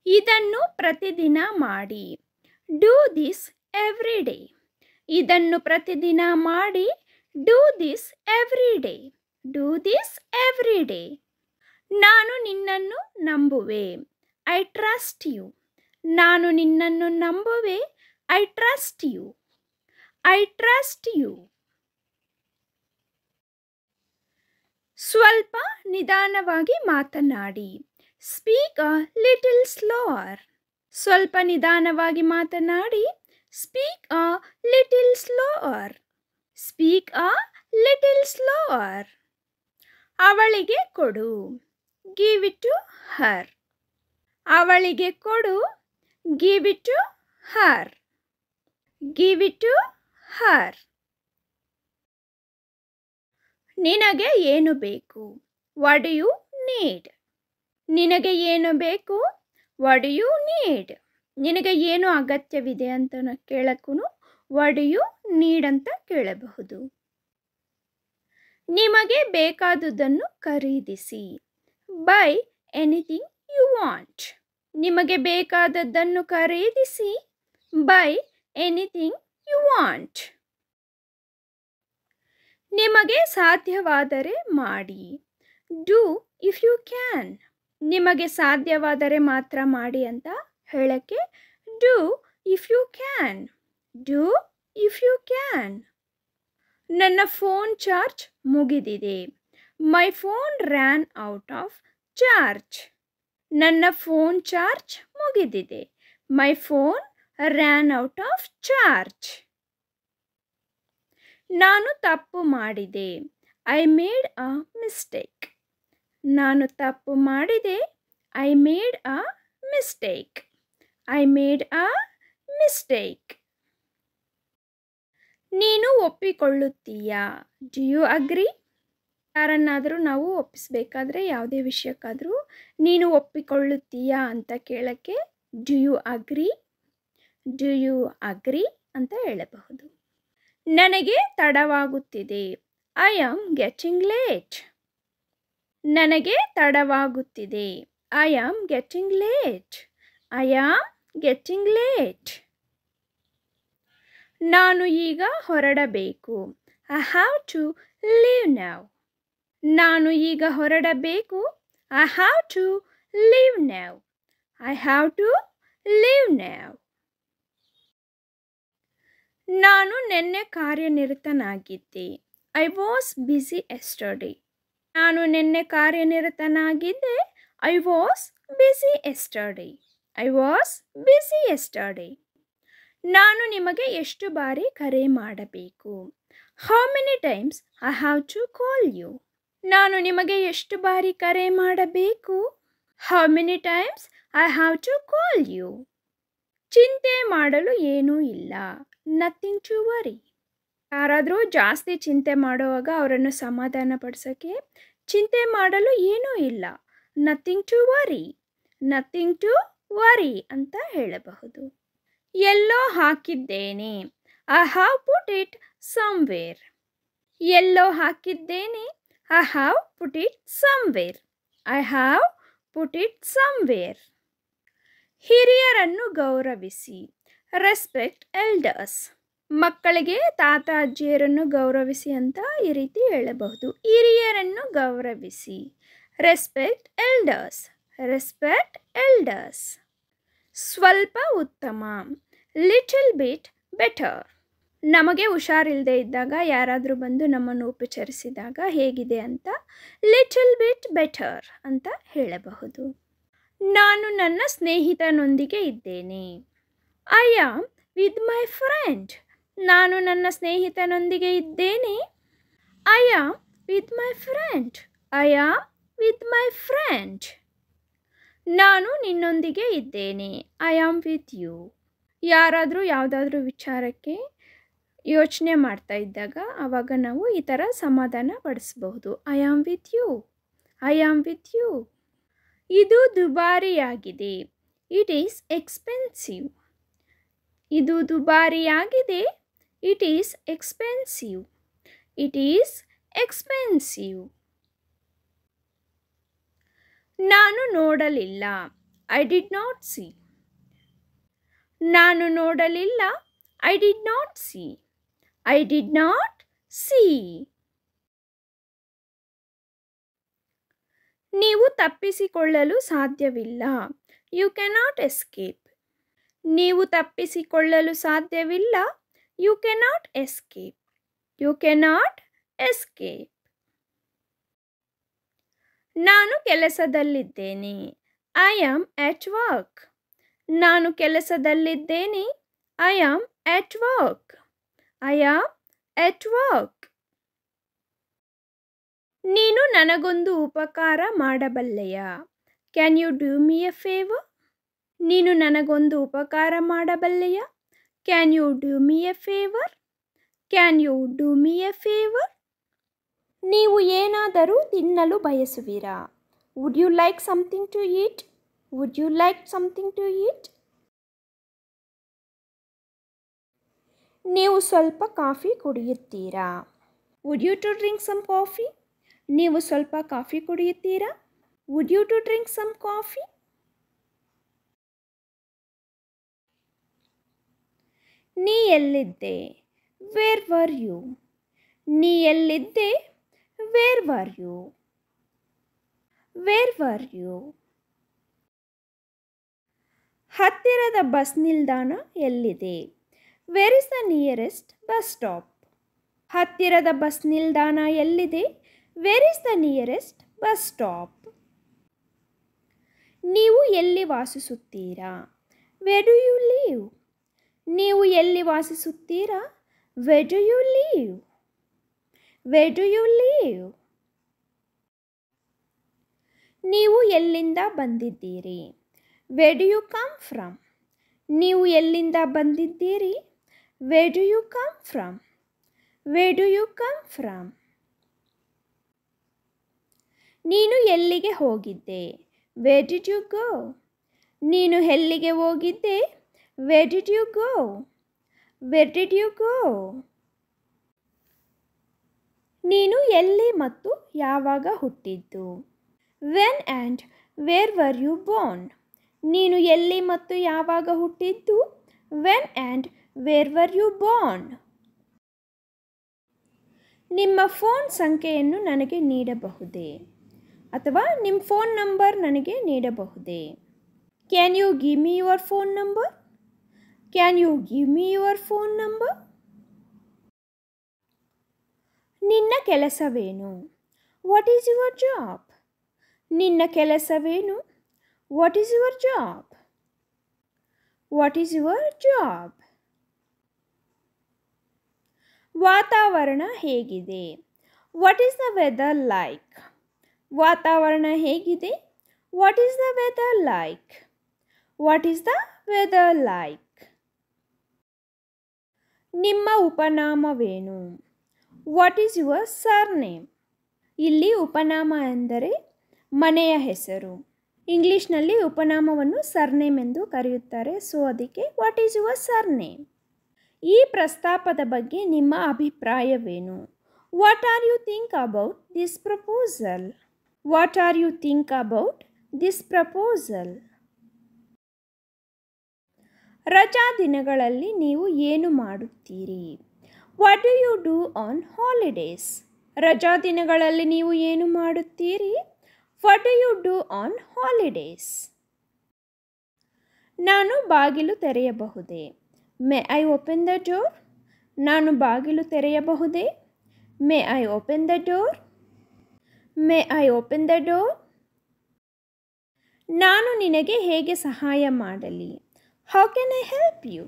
ಇದನ್ನು ಪ್ರತಿದಿನ ಮಾಡಿ. Do this every day. ಇದನ್ನು ಪ್ರತಿದಿನ ಮಾಡಿ. Do this every day. Do this every day. ನಾನು ನಿನ್ನನ್ನು ನಂಬುವೆ. I trust you. ನಾನು ನಿನ್ನನ್ನು ನಂಬುವೆ. I trust you. I trust you. ಸ್ವಲ್ಪ ನಿಧಾನವಾಗಿ ಮಾತನಾಡಿ. Speak a little slower. ಸ್ವಲ್ಪ ನಿಧಾನವಾಗಿ ಮಾತನಾಡಿ. Speak a little slower. Speak a little slower. ಅವಳಿಗೆ ಕೊಡು. Give it to her. ಅವಳಿಗೆ ಕೊಡು. Give it to her. Give it to her. ನಿನಗೆ ಏನು ಬೇಕು? What do you need? ನಿನಗೆ ಏನು ಬೇಕು? What do you need? ನಿನಗೆ ಏನು ಅಗತ್ಯವಿದೆ ಅಂತ ಕೇಳಕ್ಕೂ ವಾಟ್ ಡು ಯು ನೀಡ್ ಅಂತ ಕೇಳಬಹುದು. ನಿಮಗೆ ಬೇಕಾದುದನ್ನು ಖರೀದಿಸಿ. Buy anything you want. ನಿಮಗೆ ಬೇಕಾದದ್ದನ್ನು ಖರೀದಿಸಿ. Buy anything you want. ನಿಮಗೆ ಸಾಧ್ಯವಾದರೆ ಮಾಡಿ. Do if you can. ನಿಮಗೆ ಸಾಧ್ಯವಾದರೆ ಮಾತ್ರ ಮಾಡಿ ಅಂತ ಹೇಳಕ್ಕೆ do if you can. Do if you can. ನನ್ನ ಫೋನ್ ಚಾರ್ಜ್ ಮುಗಿದಿದೆ. My phone ran out of charge. ನನ್ನ ಫೋನ್ ಚಾರ್ಜ್ ಮುಗಿದಿದೆ. My phone ran out of charge. ನಾನು ತಪ್ಪು ಮಾಡಿದೆ. I made a mistake. ನಾನು ತಪ್ಪು ಮಾಡಿದೆ. I made a mistake. I made a mistake. ನೀನು ಒಪ್ಪಿಕೊಳ್ಳುತ್ತೀಯಾ? Do you agri? ಯಾರನ್ನಾದರೂ ನಾವು ಒಪ್ಪಿಸಬೇಕಾದ್ರೆ ಯಾವುದೇ ವಿಷಯಕ್ಕಾದರೂ ನೀನು ಒಪ್ಪಿಕೊಳ್ಳುತ್ತೀಯಾ ಅಂತ ಕೇಳಕ್ಕೆ do you agree? Do you agree ಅಂತ ಹೇಳಬಹುದು. ನನಗೆ ತಡವಾಗುತ್ತಿದೆ. I am getting late. ನನಗೆ ತಡವಾಗುತ್ತಿದೆ. I am getting late. I am getting late. ನಾನು ಈಗ ಹೊರಡಬೇಕು. I have to leave now. ನಾನು ಈಗ ಹೊರಡಬೇಕು. I have to leave now. I have to leave now. ನಾನು ನಿನ್ನೆ ಕಾರ್ಯನಿರತನಾಗಿದ್ದೆ. I was busy yesterday. ನಾನು ನಿನ್ನೆ ಕಾರ್ಯನಿರತನಾಗಿದ್ದೆ. I was busy yesterday. I was busy yesterday. ನಾನು ನಿಮಗೆ ಎಷ್ಟು ಬಾರಿ ಕರೆ ಮಾಡಬೇಕು? How many times I have to call you. ನಾನು ನಿಮಗೆ ಎಷ್ಟು ಬಾರಿ ಕರೆ ಮಾಡಬೇಕು? How many times I have to call you. ಚಿಂತೆ ಮಾಡಲು ಏನೂ ಇಲ್ಲ. Nothing to worry. ಯಾರಾದರೂ ಜಾಸ್ತಿ ಚಿಂತೆ ಮಾಡುವಾಗ ಅವರನ್ನು ಸಮಾಧಾನ ಪಡಿಸೋಕ್ಕೆ ಚಿಂತೆ ಮಾಡಲು ಏನೂ ಇಲ್ಲ. Nothing to worry. Nothing to worry ಅಂತ ಹೇಳಬಹುದು. ಎಲ್ಲೋ ಹಾಕಿದ್ದೇನೆ. I have put it somewhere. ಎಲ್ಲೋ ಹಾಕಿದ್ದೇನೆ. I have put it somewhere. I have put it somewhere. ಹಿರಿಯರನ್ನು ಗೌರವಿಸಿ. Respect elders. ಮಕ್ಕಳಿಗೆ ತಾತ ಅಜ್ಜಿಯರನ್ನು ಗೌರವಿಸಿ ಅಂತ ಈ ರೀತಿ ಹೇಳಬಹುದು. ಹಿರಿಯರನ್ನು ಗೌರವಿಸಿ. Respect elders. Respect elders. ಸ್ವಲ್ಪ ಉತ್ತಮ. Little bit better. ನಮಗೆ ಹುಷಾರಿಲ್ಲದೆ ಇದ್ದಾಗ ಯಾರಾದರೂ ಬಂದು ನಮ್ಮನ್ನು ಉಪಚರಿಸಿದಾಗ ಹೇಗಿದೆ ಅಂತ ಲಿಟಲ್ ಬಿಟ್ ಬೆಟರ್ ಅಂತ ಹೇಳಬಹುದು. ನಾನು ನನ್ನ ಸ್ನೇಹಿತನೊಂದಿಗೆ ಇದ್ದೇನೆ. I am with my friend. ನಾನು ನನ್ನ ಸ್ನೇಹಿತನೊಂದಿಗೆ ಇದ್ದೇನೆ. I am with my friend. I am with my friend. ನಾನು ನಿನ್ನೊಂದಿಗೆ ಇದ್ದೇನೆ. I am with you. ಯಾರಾದರೂ ಯಾವುದಾದ್ರೂ ವಿಚಾರಕ್ಕೆ ಯೋಚನೆ ಮಾಡ್ತಾ ಇದ್ದಾಗ ಆವಾಗ ನಾವು ಈ ಥರ ಸಮಾಧಾನ ಪಡಿಸಬಹುದು. I am with you. I am with you. ಇದು ದುಬಾರಿಯಾಗಿದೆ. It is expensive. ಇದು ದುಬಾರಿಯಾಗಿದೆ. It is expensive. It is expensive. ನಾನು ನೋಡಲಿಲ್ಲ. I did not see. ನಾನು ನೋಡಲಿಲ್ಲ. I did not see. I did not see. ನೀವು ತಪ್ಪಿಸಿಕೊಳ್ಳಲು ಸಾಧ್ಯವಿಲ್ಲ. You cannot escape. ನೀವು ತಪ್ಪಿಸಿಕೊಳ್ಳಲು ಸಾಧ್ಯವಿಲ್ಲ. You cannot escape. You cannot escape. ನಾನು ಕೆಲಸದಲ್ಲಿದ್ದೇನೆ. I am at work. ನಾನು ಕೆಲಸದಲ್ಲಿದ್ದೇನೆ. I am at work. I am at work. ನೀನು ನನಗೊಂದು ಉಪಕಾರ ಮಾಡಬಲ್ಲೆಯಾ? Can you do me a favor? ನೀನು ನನಗೊಂದು ಉಪಕಾರ ಮಾಡಬಲ್ಲೆಯಾ? Can you do me a favor? Can you do me a favor? ನೀವು ಏನಾದರೂ ತಿನ್ನಲು ಬಯಸುವಿರಾ? Would you like something to eat? Would you like something to eat? ನೀವು ಸ್ವಲ್ಪ ಕಾಫಿ ಕುಡಿಯುತ್ತೀರಾ? Would you to drink some coffee? ನೀವು ಸ್ವಲ್ಪ coffee ಕುಡಿಯುತ್ತೀರಾ? Would you to drink some coffee? ನೀ ಎಲ್ಲಿದ್ದೆ? Where were you? ನೀ ಎಲ್ಲಿದ್ದೆ? Where were you? Where were you? ಹತ್ತಿರದ bus ನಿಲ್ದಾಣ ಎಲ್ಲಿದೆ? Where is the nearest bus stop? ಹತ್ತಿರದ ಬಸ್ ನಿಲ್ದಾಣ ಎಲ್ಲಿದೆ? Where is the nearest bus stop? ನೀವು ಎಲ್ಲಿ ವಾಸಿಸುತ್ತೀರಾ? Where do you live? ನೀವು ಎಲ್ಲಿ ವಾಸಿಸುತ್ತೀರಾ? Where do you live? Where do you live? ನೀವು ಎಲ್ಲಿಂದ ಬಂದಿದ್ದೀರಿ? Where do you come from? ನೀವು ಎಲ್ಲಿಂದ ಬಂದಿದ್ದೀರಿ? Where do you come from? Where do you come from? ನೀನು ಎಲ್ಲಿಗೆ ಹೋಗಿದ್ದೆ? Where did you go? ನೀನು ಎಲ್ಲಿಗೆ ಹೋಗಿದ್ದೆ? Where did you go? Where did you go? ನೀನು ಎಲ್ಲಿ ಮತ್ತು ಯಾವಾಗ ಹುಟ್ಟಿದ್ದು? When and where were you born? ನೀನು ಎಲ್ಲಿ ಮತ್ತು ಯಾವಾಗ ಹುಟ್ಟಿದ್ದು? When and where were you born? ನಿಮ್ಮ ಫೋನ್ ಸಂಖ್ಯೆಯನ್ನು ನನಗೆ ನೀಡಬಹುದೇ? ಅಥವಾ ನಿಮ್ಮ ಫೋನ್ ನಂಬರ್ ನನಗೆ ನೀಡಬಹುದೇ? Can you give me your phone number? Can you give me your phone number? ನಿನ್ನ ಕೆಲಸವೇನು? What is your job? ನಿನ್ನ ಕೆಲಸವೇನು? What is your job? What is your job? ವಾತಾವರಣ ಹೇಗಿದೆ? What is the weather like? ವಾತಾವರಣ ಹೇಗಿದೆ? What is the weather like? What is the weather like? ನಿಮ್ಮ ಉಪನಾಮವೇನು? What is your surname? ಇಲ್ಲಿ ಉಪನಾಮ ಎಂದರೆ ಮನೆಯ ಹೆಸರು. ಇಂಗ್ಲಿಷ್ನಲ್ಲಿ ಉಪನಾಮವನ್ನು ಸರ್ನೇಮ್ ಎಂದು ಕರೆಯುತ್ತಾರೆ. ಸೊ ಅದಕ್ಕೆ ವಾಟ್ ಈಸ್ ಯುವರ್ ಸರ್ನೇಮ್? ಈ ಪ್ರಸ್ತಾಪದ ಬಗ್ಗೆ ನಿಮ್ಮ ಅಭಿಪ್ರಾಯವೇನು? What are you think about this proposal? What are you think about this proposal? ರಜಾ ದಿನಗಳಲ್ಲಿ ನೀವು ಏನು ಮಾಡುತ್ತೀರಿ? What do you do on holidays? ರಜಾ ದಿನಗಳಲ್ಲಿ ನೀವು ಏನು ಮಾಡುತ್ತೀರಿ? What do you do on holidays? ನಾನು ಬಾಗಿಲು ತೆರೆಯಬಹುದೇ? May I open the door? ನಾನು ಬಾಗಿಲು ತೆರೆಯಬಹುದೇ? May I open the door? May I open the door? ನಾನು ನಿನಗೆ ಹೇಗೆ ಸಹಾಯ ಮಾಡಲಿ? How can I help you?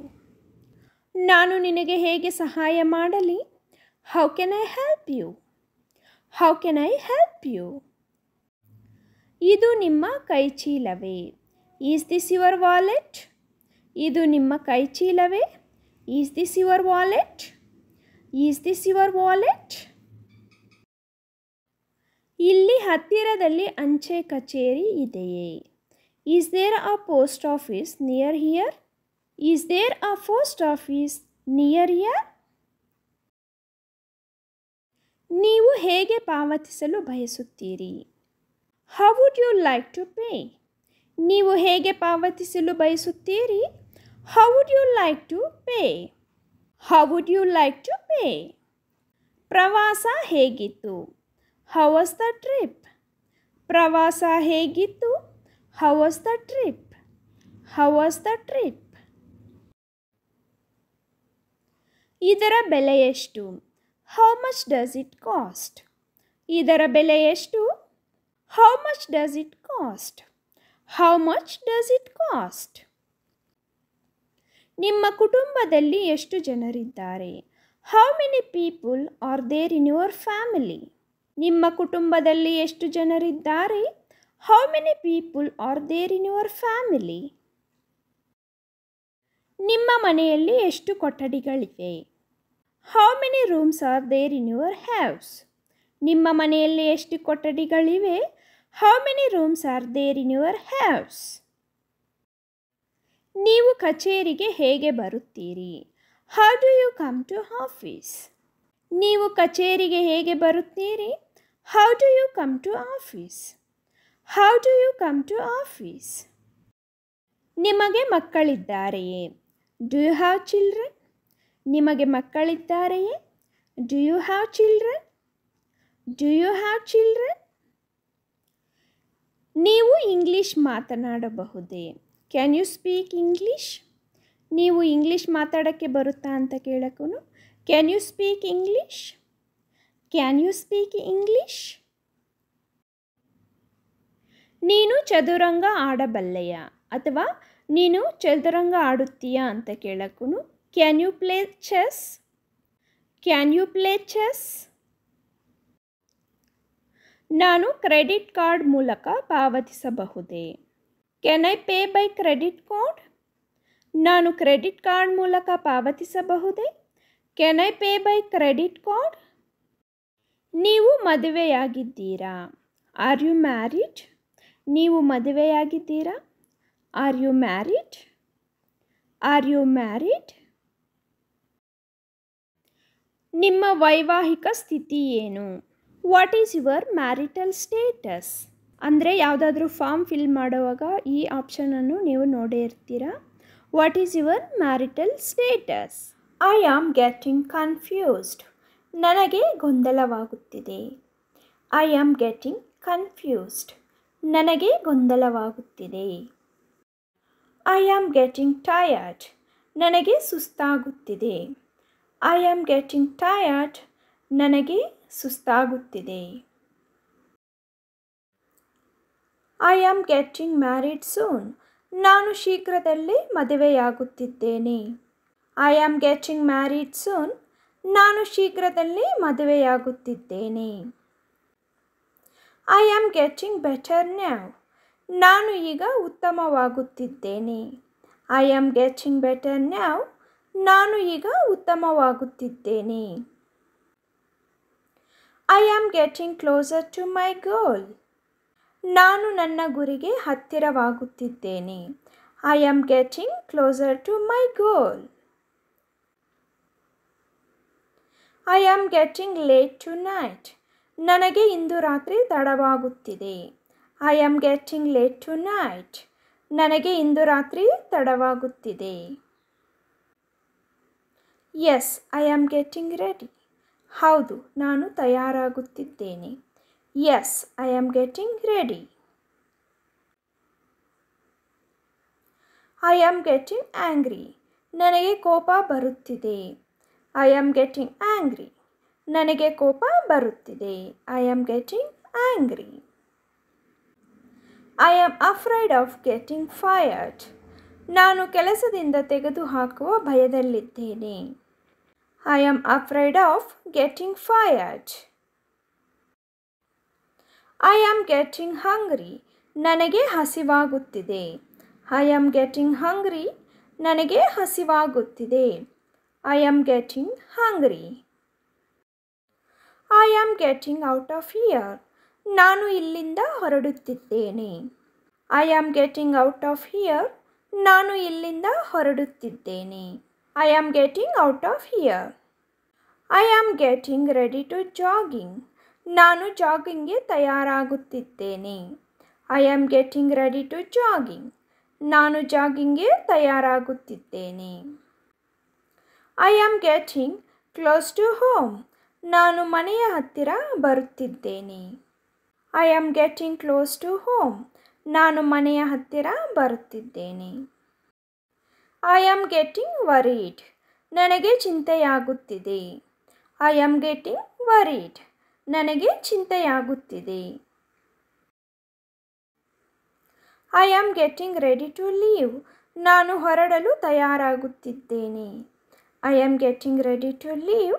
ನಾನು ನಿನಗೆ ಹೇಗೆ ಸಹಾಯ ಮಾಡಲಿ? How can I help you? How can I help you? ಇದು ನಿಮ್ಮ ಕೈಚೀಲವೇ? Is this your wallet? ಇದು ನಿಮ್ಮ ಕೈಚೀಲವೇ? Is this your wallet? Is this your wallet? ಇಲ್ಲಿ ಹತ್ತಿರದಲ್ಲಿ ಅಂಚೆ ಕಚೇರಿ ಇದೆಯೇ? Is there a post office near here? Is there a post office near here? ನೀವು ಹೇಗೆ ಪಾವತಿಸಲು ಬಯಸುತ್ತೀರಿ? How would you like to pay? ನೀವು ಹೇಗೆ ಪಾವತಿಸಲು ಬಯಸುತ್ತೀರಿ? How would you like to pay? How would you like to pay? ಪ್ರವಾಸ ಹೇಗಿತ್ತು? How was the trip? ಪ್ರವಾಸ ಹೇಗಿತ್ತು? How was the trip? How was the trip? ಇದರ ಬೆಲೆ ಎಷ್ಟು? How much does it cost? ಇದರ ಬೆಲೆ ಎಷ್ಟು? How much does it cost? How much does it cost? ನಿಮ್ಮ ಕುಟುಂಬದಲ್ಲಿ ಎಷ್ಟು ಜನರಿದ್ದಾರೆ? How many people are there in your family? ನಿಮ್ಮ ಕುಟುಂಬದಲ್ಲಿ ಎಷ್ಟು ಜನರಿದ್ದಾರೆ? How many people are there in your family? ನಿಮ್ಮ ಮನೆಯಲ್ಲಿ ಎಷ್ಟು ಕೊಠಡಿಗಳಿವೆ? How many rooms are there in your house? ನಿಮ್ಮ ಮನೆಯಲ್ಲಿ ಎಷ್ಟು ಕೊಠಡಿಗಳಿವೆ? How many rooms are there in your house? ನೀವು ಕಚೇರಿಗೆ ಹೇಗೆ ಬರುತ್ತೀರಿ? How do you come to office? ನೀವು ಕಚೇರಿಗೆ ಹೇಗೆ ಬರುತ್ತೀರಿ? How do you come to office? How do you come to office? ನಿಮಗೆ ಮಕ್ಕಳಿದ್ದಾರೆಯೇ? Do you have children? ನಿಮಗೆ ಮಕ್ಕಳಿದ್ದಾರೆಯೇ? Do you have children? Do you have children? ನೀವು English ಮಾತನಾಡಬಹುದೇ? Can you speak English? ನೀವು ಇಂಗ್ಲಿಷ್ ಮಾತಾಡೋಕ್ಕೆ ಬರುತ್ತಾ ಅಂತ ಕೇಳಕ್ಕೂ can you speak English? Can you speak English? ನೀನು ಚದುರಂಗ ಆಡಬಲ್ಲೆಯಾ ಅಥವಾ ನೀನು ಚದುರಂಗ ಆಡುತ್ತೀಯಾ ಅಂತ ಕೇಳಕ್ಕೂ can you play chess? Can you play chess? ನಾನು ಕ್ರೆಡಿಟ್ ಕಾರ್ಡ್ ಮೂಲಕ ಪಾವತಿಸಬಹುದೇ? Can I pay by credit card? ನಾನು ಕ್ರೆಡಿಟ್ ಕಾರ್ಡ್ ಮೂಲಕ ಪಾವತಿಸಬಹುದೇ? Can I pay by credit card? ನೀವು ಮದುವೆಯಾಗಿದ್ದೀರಾ? Are you married? ನೀವು ಮದುವೆಯಾಗಿದ್ದೀರಾ? Are you married? Are you married? ನಿಮ್ಮ ವೈವಾಹಿಕ ಸ್ಥಿತಿ ಏನು? What is your marital status? ಅಂದರೆ ಯಾವುದಾದ್ರೂ ಫಾರ್ಮ್ ಫಿಲ್ ಮಾಡುವಾಗ ಈ ಆಪ್ಷನನ್ನು ನೀವು ನೋಡೇ ಇರ್ತೀರಾ. What is your marital status? I am getting confused. ನನಗೆ ಗೊಂದಲವಾಗುತ್ತಿದೆ. I am getting confused. ನನಗೆ ಗೊಂದಲವಾಗುತ್ತಿದೆ. I am getting tired. ನನಗೆ ಸುಸ್ತಾಗುತ್ತಿದೆ. I am getting tired. ನನಗೆ ಸುಸ್ತಾಗುತ್ತಿದೆ. I am getting married soon. ನಾನು ಶೀಘ್ರದಲ್ಲೇ ಮದುವೆಯಾಗುತ್ತಿದ್ದೇನೆ. I am getting married soon. ನಾನು ಶೀಘ್ರದಲ್ಲೇ ಮದುವೆಯಾಗುತ್ತಿದ್ದೇನೆ. I am getting better now. ನಾನು ಈಗ ಉತ್ತಮವಾಗುತ್ತಿದ್ದೇನೆ. I am getting better now. ನಾನು ಈಗ ಉತ್ತಮವಾಗುತ್ತಿದ್ದೇನೆ. I am getting closer to my goal. ನಾನು ನನ್ನ ಗುರಿಗೆ ಹತ್ತಿರವಾಗುತ್ತಿದ್ದೇನೆ. I am getting closer to my goal. I am getting late tonight. ನನಗೆ ಇಂದು ರಾತ್ರಿ ತಡವಾಗುತ್ತಿದೆ. I am getting late tonight. ನನಗೆ ಇಂದು ರಾತ್ರಿ ತಡವಾಗುತ್ತಿದೆ. Yes, I am getting ready. ಹೌದು, ನಾನು ತಯಾರಾಗುತ್ತಿದ್ದೇನೆ. Yes, I am getting ready. I am getting angry. ನನಗೆ ಕೋಪ ಬರುತ್ತಿದೆ. I am getting angry. ನನಗೆ ಕೋಪ ಬರುತ್ತಿದೆ. I am getting angry. I am afraid of getting fired. ನಾನು ಕೆಲಸದಿಂದ ತೆಗೆದುಹಾಕುವ ಭಯದಲ್ಲಿದ್ದೇನೆ. I am afraid of getting fired. I am getting hungry. ನನಗೆ ಹಸಿವಾಗುತ್ತಿದೆ. I am getting hungry. ನನಗೆ ಹಸಿವಾಗುತ್ತಿದೆ. I am getting hungry. I am getting out of here. ನಾನು ಇಲ್ಲಿಂದ ಹೊರಡುತ್ತಿದ್ದೇನೆ. I am getting out of here. ನಾನು ಇಲ್ಲಿಂದ ಹೊರಡುತ್ತಿದ್ದೇನೆ. I am getting out of here. I am getting ready to jogging. ನಾನು ಜಾಗಿಂಗ್ಗೆ ತಯಾರಾಗುತ್ತಿದ್ದೇನೆ. I am getting ready to jogging. ನಾನು ಜಾಗಿಂಗ್ಗೆ ತಯಾರಾಗುತ್ತಿದ್ದೇನೆ. I am getting close to home. ನಾನು ಮನೆಯ ಹತ್ತಿರ ಬರುತ್ತಿದ್ದೇನೆ. I am getting close to home. ನಾನು ಮನೆಯ ಹತ್ತಿರ ಬರುತ್ತಿದ್ದೇನೆ. I am getting worried. ನನಗೆ ಚಿಂತೆಯಾಗುತ್ತಿದೆ. I am getting worried. ನನಗೆ ಚಿಂತೆಯಾಗುತ್ತಿದೆ. I am getting ready to leave. ನಾನು ಹೊರಡಲು ತಯಾರಾಗುತ್ತಿದ್ದೇನೆ. I am getting ready to leave.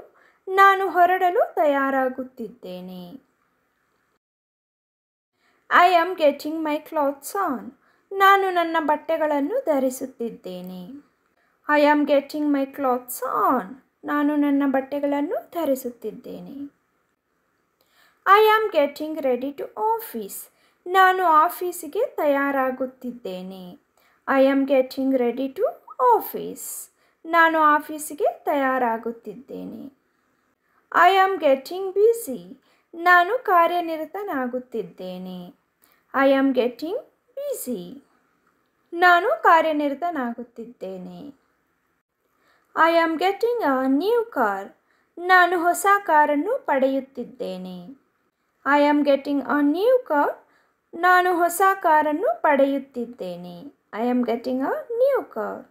ನಾನು ಹೊರಡಲು ತಯಾರಾಗುತ್ತಿದ್ದೇನೆ. I am getting my clothes on. ನಾನು ನನ್ನ ಬಟ್ಟೆಗಳನ್ನು ಧರಿಸುತ್ತಿದ್ದೇನೆ. I am getting my clothes on. ನಾನು ನನ್ನ ಬಟ್ಟೆಗಳನ್ನು ಧರಿಸುತ್ತಿದ್ದೇನೆ. I am getting ready to office. ನಾನು ಆಫೀಸಿಗೆ ತಯಾರಾಗುತ್ತಿದ್ದೇನೆ. I am getting ready to office. ನಾನು ಆಫೀಸಿಗೆ ತಯಾರಾಗುತ್ತಿದ್ದೇನೆ. I am getting busy. ನಾನು ಕಾರ್ಯನಿರತನಾಗುತ್ತಿದ್ದೇನೆ. I am getting busy. ನಾನು ಕಾರ್ಯನಿರತನಾಗುತ್ತಿದ್ದೇನೆ. I am getting a new car. ನಾನು ಹೊಸ ಕಾರನ್ನು ಪಡೆಯುತ್ತಿದ್ದೇನೆ. I am getting a new car. ನಾನು ಹೊಸ ಕಾರನ್ನು ಪಡೆಯುತ್ತಿದ್ದೇನೆ. I am getting a new car.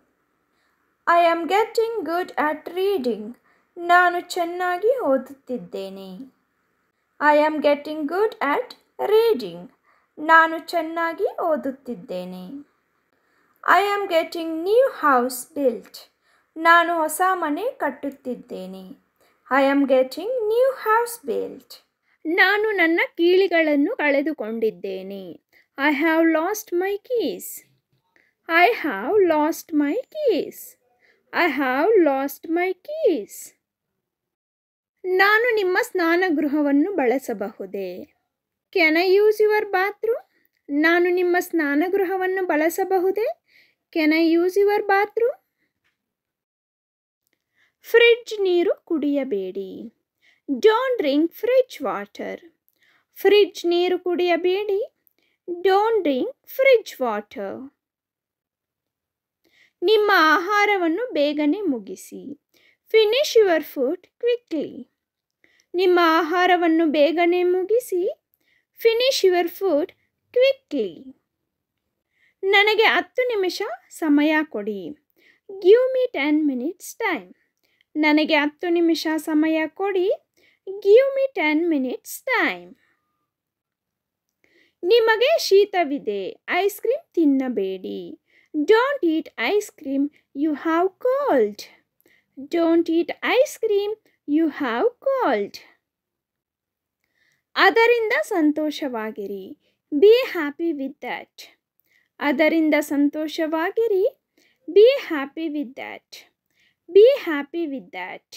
I am getting good at reading. ನಾನು ಚೆನ್ನಾಗಿ ಓದುತ್ತಿದ್ದೇನೆ. I am getting good at reading. ನಾನು ಚೆನ್ನಾಗಿ ಓದುತ್ತಿದ್ದೇನೆ. I am getting new house built. ನಾನು ಹೊಸ ಮನೆ ಕಟ್ಟುತ್ತಿದ್ದೇನೆ. I am getting new house built. ನಾನು ನನ್ನ ಕೀಲಿಗಳನ್ನು ಕಳೆದುಕೊಂಡಿದ್ದೇನೆ. I have lost my keys. I have lost my keys. I have lost my keys. ನಾನು ನಿಮ್ಮ ಸ್ನಾನಗೃಹವನ್ನು ಬಳಸಬಹುದೇ? Can I use your bathroom? ನಾನು ನಿಮ್ಮ ಸ್ನಾನಗೃಹವನ್ನು ಬಳಸಬಹುದೇ? Can I use your bathroom? Fridge ನೀರು ಕುಡಿಯಬೇಡಿ. Don't drink fridge water. Fridge ನೀರು ಕುಡಿಯಬೇಡಿ. Don't drink fridge water. ನಿಮ್ಮ ಆಹಾರವನ್ನು ಬೇಗನೆ ಮುಗಿಸಿ. Finish your food quickly. ನಿಮ್ಮ ಆಹಾರವನ್ನು ಬೇಗನೆ ಮುಗಿಸಿ. Finish your food quickly. ನನಗೆ 10 ನಿಮಿಷ ಸಮಯ ಕೊಡಿ. Give me 10 minutes time. ನನಗೆ 10 ನಿಮಿಷ ಸಮಯ ಕೊಡಿ. Give me 10 minutes time. ನಿಮಗೆ ಶೀತವಿದೆ. ಐಸ್ ಕ್ರೀಮ್ ತಿನ್ನಬೇಡಿ. Don't eat ice cream. You have cold. Don't eat ice cream. You have cold. ಅದರಿಂದ ಸಂತೋಷವಾಗಿರಿ. Be happy with that. ಅದರಿಂದ ಸಂತೋಷವಾಗಿರಿ. Be happy with that. Be happy with that.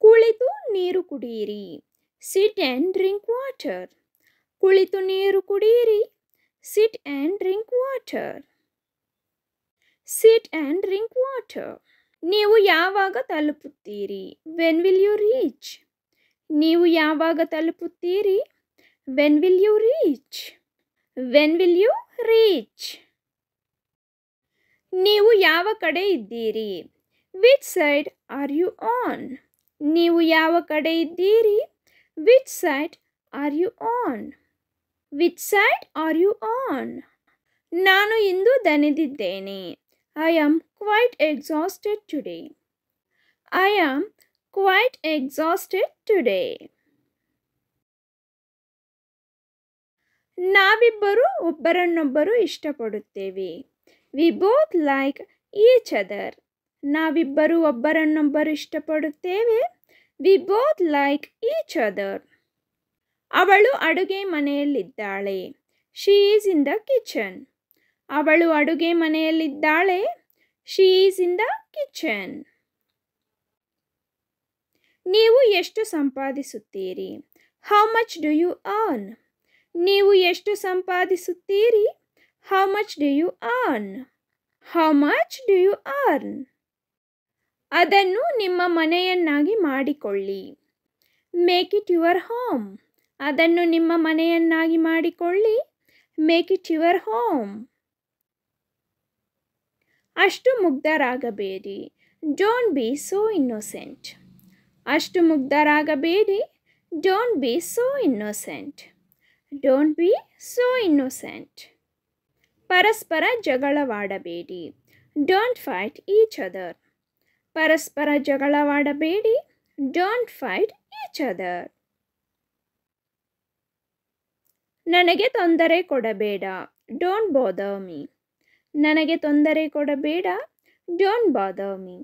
ಕುಳಿತು ನೀರು ಕುಡಿಯಿರಿ. Sit and drink water. ಕುಳಿತು ನೀರು ಕುಡಿಯಿರಿ. Sit and drink water. Sit and drink water. ನೀವು ಯಾವಾಗ ತಲುಪುತ್ತೀರಿ? When will you reach? ನೀವು ಯಾವಾಗ ತಲುಪುತ್ತೀರಿ? When will you reach? When will you reach? ನೀವು ಯಾವ ಕಡೆ ಇದ್ದೀರಿ? Which side are you on? ನೀವು ಯಾವ ಕಡೆ ಇದ್ದೀರಿ? Which side are you on? Which side are you on? ನಾನು ಇಂದು ದಣಿದಿದ್ದೇನೆ. I am quite exhausted today. I am quite exhausted today. ನಾವಿಬ್ಬರು ಒಬ್ಬರನ್ನೊಬ್ಬರು ಇಷ್ಟಪಡುತ್ತೇವೆ. We both like each other. ನಾವಿಬ್ಬರು ಒಬ್ಬರನ್ನೊಬ್ಬರು ಇಷ್ಟಪಡುತ್ತೇವೆ. We both like each other. ಅವಳು ಅಡುಗೆ ಮನೆಯಲ್ಲಿದ್ದಾಳೆ. She is in the kitchen. ಅವಳು ಅಡುಗೆ ಮನೆಯಲ್ಲಿದ್ದಾಳೆ. She is in the kitchen. ನೀವು ಎಷ್ಟು ಸಂಪಾದಿಸುತ್ತೀರಿ? How much do you earn? ನೀವು ಎಷ್ಟು ಸಂಪಾದಿಸುತ್ತೀರಿ? How much do you earn? How much do you earn? ಅದನ್ನು ನಿಮ್ಮ ಮನೆಯನ್ನಾಗಿ ಮಾಡಿಕೊಳ್ಳಿ. Make it your home. ಅದನ್ನು ನಿಮ್ಮ ಮನೆಯನ್ನಾಗಿ ಮಾಡಿಕೊಳ್ಳಿ. Make it your home. ಅಷ್ಟು ಮುಗ್ಧರಾಗಬೇಡಿ. Don't be so innocent. ಅಷ್ಟು ಮುಗ್ಧರಾಗಬೇಡಿ. Don't be so innocent. Don't be so innocent. ಪರಸ್ಪರ ಜಗಳವಾಡಬೇಡಿ. Don't fight each other. ಪರಸ್ಪರ ಜಗಳವಾಡಬೇಡಿ. Don't fight each other. ನನಗೆ ತೊಂದರೆ ಕೊಡಬೇಡ. Don't bother me. ನನಗೆ ತೊಂದರೆ ಕೊಡಬೇಡ. Don't bother me.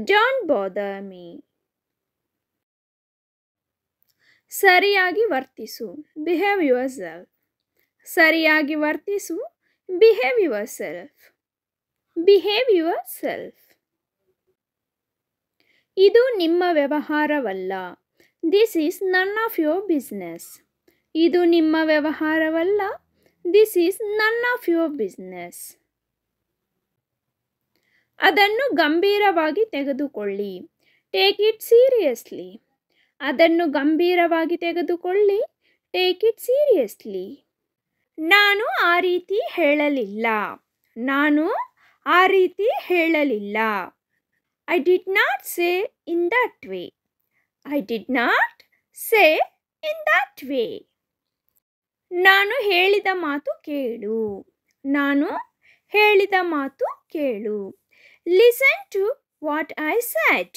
Don't bother me. ಸರಿಯಾಗಿ ವರ್ತಿಸು. Behave yourself. ಸರಿಯಾಗಿ ವರ್ತಿಸು. Behave yourself. Behave yourself. ಇದು ನಿಮ್ಮ ವ್ಯವಹಾರವಲ್ಲ. This is none of your business. ಇದು ನಿಮ್ಮ ವ್ಯವಹಾರವಲ್ಲ. This is none of your business. ಅದನ್ನು ಗಂಭೀರವಾಗಿ ತೆಗೆದುಕೊಳ್ಳಿ. Take it seriously. ಅದನ್ನು ಗಂಭೀರವಾಗಿ ತೆಗೆದುಕೊಳ್ಳಿ. Take it seriously. ನಾನು ಆ ರೀತಿ ಹೇಳಲಿಲ್ಲ. ನಾನು ಆ ರೀತಿ ಹೇಳಲಿಲ್ಲ. I did not say in that way. I did not say in that way. ನಾನು ಹೇಳಿದ ಮಾತು ಕೇಳು. ನಾನು ಹೇಳಿದ ಮಾತು ಕೇಳು. Listen to what I said.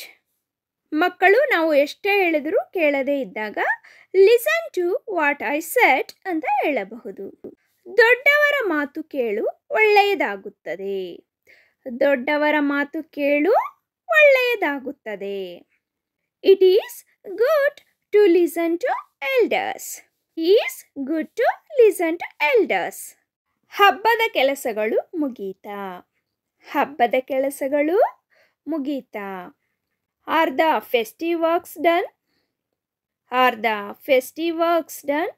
ಮಕ್ಕಳು ನಾವು ಎಷ್ಟೇ ಹೇಳಿದರೂ ಕೇಳದೇ ಇದ್ದಾಗ listen to what I said ಅಂತ ಹೇಳಬಹುದು. ದೊಡ್ಡವರ ಮಾತು ಕೇಳು, ಒಳ್ಳೆಯದಾಗುತ್ತದೆ. ದೊಡ್ಡವರ ಮಾತು ಕೇಳು, ಒಳ್ಳೆಯದಾಗುತ್ತದೆ. It is good to listen to elders. Is good to listen to elders. ಹಬ್ಬದ ಕೆಲಸಗಳು ಮುಗೀತಾ. ಹಬ್ಬದ ಕೆಲಸಗಳು ಮುಗೀತಾ. Are the festive works done. Are the festive works done.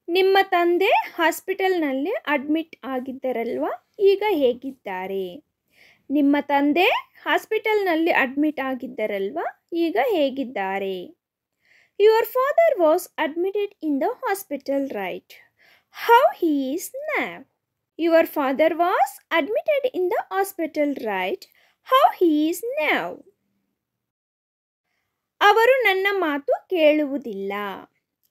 ನಿಮ್ಮ ತಂದೆ ಹಾಸ್ಪಿಟಲ್ನಲ್ಲಿ ಅಡ್ಮಿಟ್ ಆಗಿದ್ದರಲ್ವ, ಈಗ ಹೇಗಿದ್ದಾರೆ? ನಿಮ್ಮ ತಂದೆ ಹಾಸ್ಪಿಟಲ್ನಲ್ಲಿ ಅಡ್ಮಿಟ್ ಆಗಿದ್ದರಲ್ವ, ಈಗ ಹೇಗಿದ್ದಾರೆ? Your father was admitted in the hospital right. How he is now. Your father was admitted in the hospital right. How he is now. ಅವರು ನನ್ನ ಮಾತು ಕೇಳುವುದಿಲ್ಲ.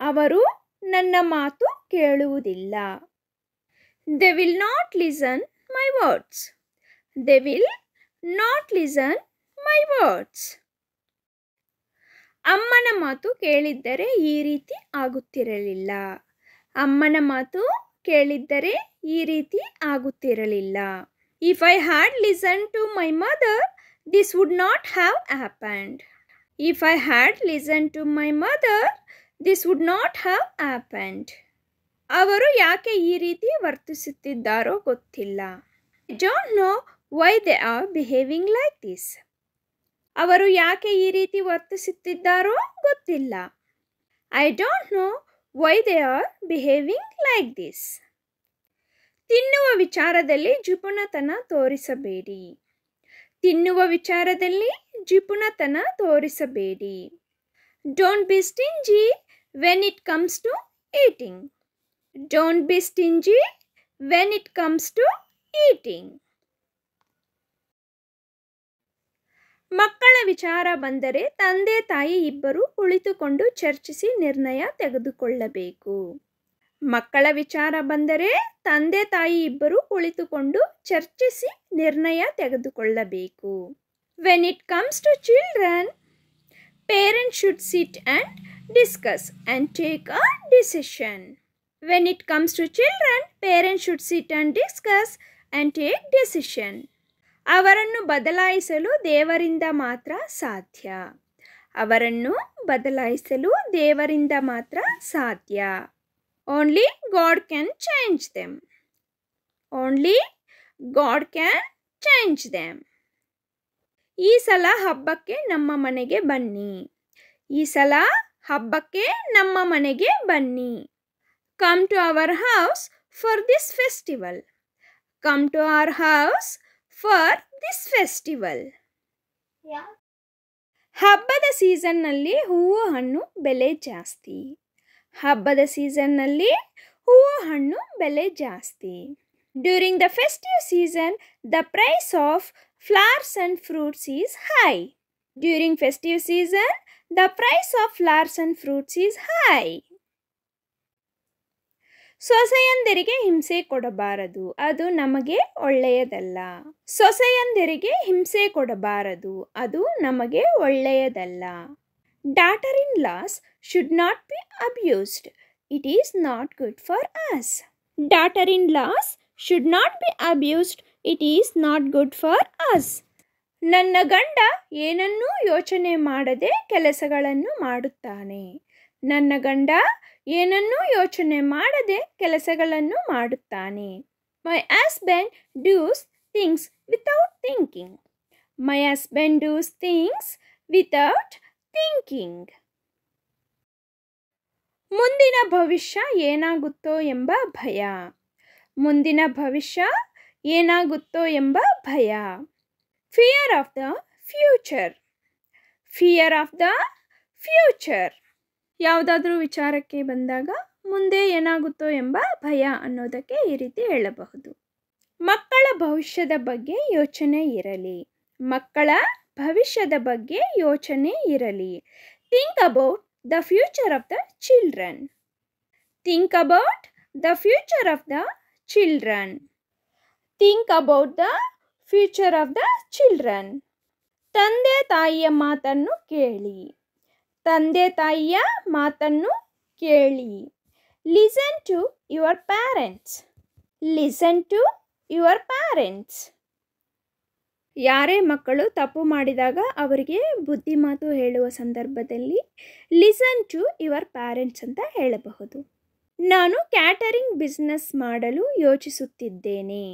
ಅವರು ನನ್ನ ಮಾತು ಕೇಳುವುದಿಲ್ಲ. They will not listen my words. They will not listen my words. ಅಮ್ಮನ ಮಾತು ಕೇಳಿದ್ದರೆ ಈ ರೀತಿ ಆಗುತ್ತಿರಲಿಲ್ಲ. ಅಮ್ಮನ ಮಾತು ಕೇಳಿದ್ದರೆ ಈ ರೀತಿ ಆಗುತ್ತಿರಲಿಲ್ಲ. If I had listened to my mother, this would not have happened. If I had listened to my mother, this would not have happened. ಅವರು ಯಾಕೆ ಈ ರೀತಿ ವರ್ತಿಸುತ್ತಿದ್ದಾರೋ ಗೊತ್ತಿಲ್ಲ. I don't know why they are behaving like this. ಅವರು ಯಾಕೆ ಈ ರೀತಿ ವರ್ತಿಸುತ್ತಿದ್ದಾರೋ ಗೊತ್ತಿಲ್ಲ. I don't know why they are behaving like this. ತಿನ್ನುವ ವಿಚಾರದಲ್ಲಿ ಜಿಪುಣತನ ತೋರಿಸಬೇಡಿ. ತಿನ್ನುವ ವಿಚಾರದಲ್ಲಿ ಜಿಪುಣತನ ತೋರಿಸಬೇಡಿ. Don't be stingy when it comes to eating. Don't be stingy when it comes to eating. ಮಕ್ಕಳ ವಿಚಾರ ಬಂದರೆ ತಂದೆ ತಾಯಿ ಇಬ್ಬರು ಕುಳಿತುಕೊಂಡು ಚರ್ಚಿಸಿ ನಿರ್ಣಯ ತೆಗೆದುಕೊಳ್ಳಬೇಕು. ಮಕ್ಕಳ ವಿಚಾರ ಬಂದರೆ ತಂದೆ ತಾಯಿ ಇಬ್ಬರು ಕುಳಿತುಕೊಂಡು ಚರ್ಚಿಸಿ ನಿರ್ಣಯ ತೆಗೆದುಕೊಳ್ಳಬೇಕು. When it comes to children, parents should sit and discuss and take a decision. When it comes to children, parents should sit and discuss and take decision. ಅವರನ್ನು ಬದಲಾಯಿಸಲು ದೇವರಿಂದ ಮಾತ್ರ ಸಾಧ್ಯ. ಅವರನ್ನು ಬದಲಾಯಿಸಲು ದೇವರಿಂದ ಮಾತ್ರ ಸಾಧ್ಯ. Only God can change them. Only God can change them. ಈ ಸಲ ಹಬ್ಬಕ್ಕೆ ನಮ್ಮ ಮನೆಗೆ ಬನ್ನಿ. ಈ ಸಲ ಹಬ್ಬಕ್ಕೆ ನಮ್ಮ ಮನೆಗೆ ಬನ್ನಿ. Come to our house for this festival. Come to our house for this festival. ಹಬ್ಬದ ಸೀಸನ್ನಲ್ಲಿ ಹೂವು ಹಣ್ಣು ಬೆಲೆ ಜಾಸ್ತಿ. ಹಬ್ಬದ ಸೀಸನ್ನಲ್ಲಿ ಹೂವು ಹಣ್ಣು ಬೆಲೆ ಜಾಸ್ತಿ. During the festive season the price of flowers and fruits is high. During festive season the price of flowers and fruits is high. ಸೊಸೆಯಂದಿರಿಗೆ ಹಿಂಸೆ ಕೊಡಬಾರದು, ಅದು ನಮಗೆ ಒಳ್ಳೆಯದಲ್ಲ. ಸೊಸೆಯಂದಿರಿಗೆ ಹಿಂಸೆ ಕೊಡಬಾರದು, ಅದು ನಮಗೆ ಒಳ್ಳೆಯದಲ್ಲ. Daughter in loss should not be abused, it is not good for us. Daughter in loss should not be abused, it is not good for us. ನನ್ನ ಗಂಡ ಏನನ್ನೂ ಯೋಚನೆ ಮಾಡದೆ ಕೆಲಸಗಳನ್ನು ಮಾಡುತ್ತಾನೆ. ನನ್ನ ಗಂಡ ಏನನ್ನೂ ಯೋಚನೆ ಮಾಡದೆ ಕೆಲಸಗಳನ್ನು ಮಾಡುತ್ತಾನೆ. My husband dos things without thinking. My husband dos things without thinking. ಮುಂದಿನ ಭವಿಷ್ಯ ಏನಾಗುತ್ತೋ ಎಂಬ ಭಯ. ಮುಂದಿನ ಭವಿಷ್ಯ ಏನಾಗುತ್ತೋ ಎಂಬ ಭಯ. Fear of the future. Fear of the future. ಯಾವುದಾದ್ರೂ ವಿಚಾರಕ್ಕೆ ಬಂದಾಗ ಮುಂದೆ ಏನಾಗುತ್ತೋ ಎಂಬ ಭಯ ಅನ್ನೋದಕ್ಕೆ ಈ ರೀತಿ ಹೇಳಬಹುದು. ಮಕ್ಕಳ ಭವಿಷ್ಯದ ಬಗ್ಗೆ ಯೋಚನೆ ಇರಲಿ. ಮಕ್ಕಳ ಭವಿಷ್ಯದ ಬಗ್ಗೆ ಯೋಚನೆ ಇರಲಿ. Think about the future of the children. Think about the future of the children. Think about the future of the children. ತಂದೆ ತಾಯಿಯ ಮಾತನ್ನು ಕೇಳಿ. ತಂದೆ ತಾಯಿಯ ಮಾತನ್ನು ಕೇಳಿ. Listen to your parents. Listen to your parents. ಯಾರೇ ಮಕ್ಕಳು ತಪ್ಪು ಮಾಡಿದಾಗ ಅವರಿಗೆ ಬುದ್ಧಿ ಮಾತು ಹೇಳುವ ಸಂದರ್ಭದಲ್ಲಿ ಲಿಸನ್ ಟು ಯುವರ್ ಪ್ಯಾರೆಂಟ್ಸ್ ಅಂತ ಹೇಳಬಹುದು. ನಾನು ಕ್ಯಾಟರಿಂಗ್ ಬಿಸ್ನೆಸ್ ಮಾಡಲು ಯೋಚಿಸುತ್ತಿದ್ದೇನೆ.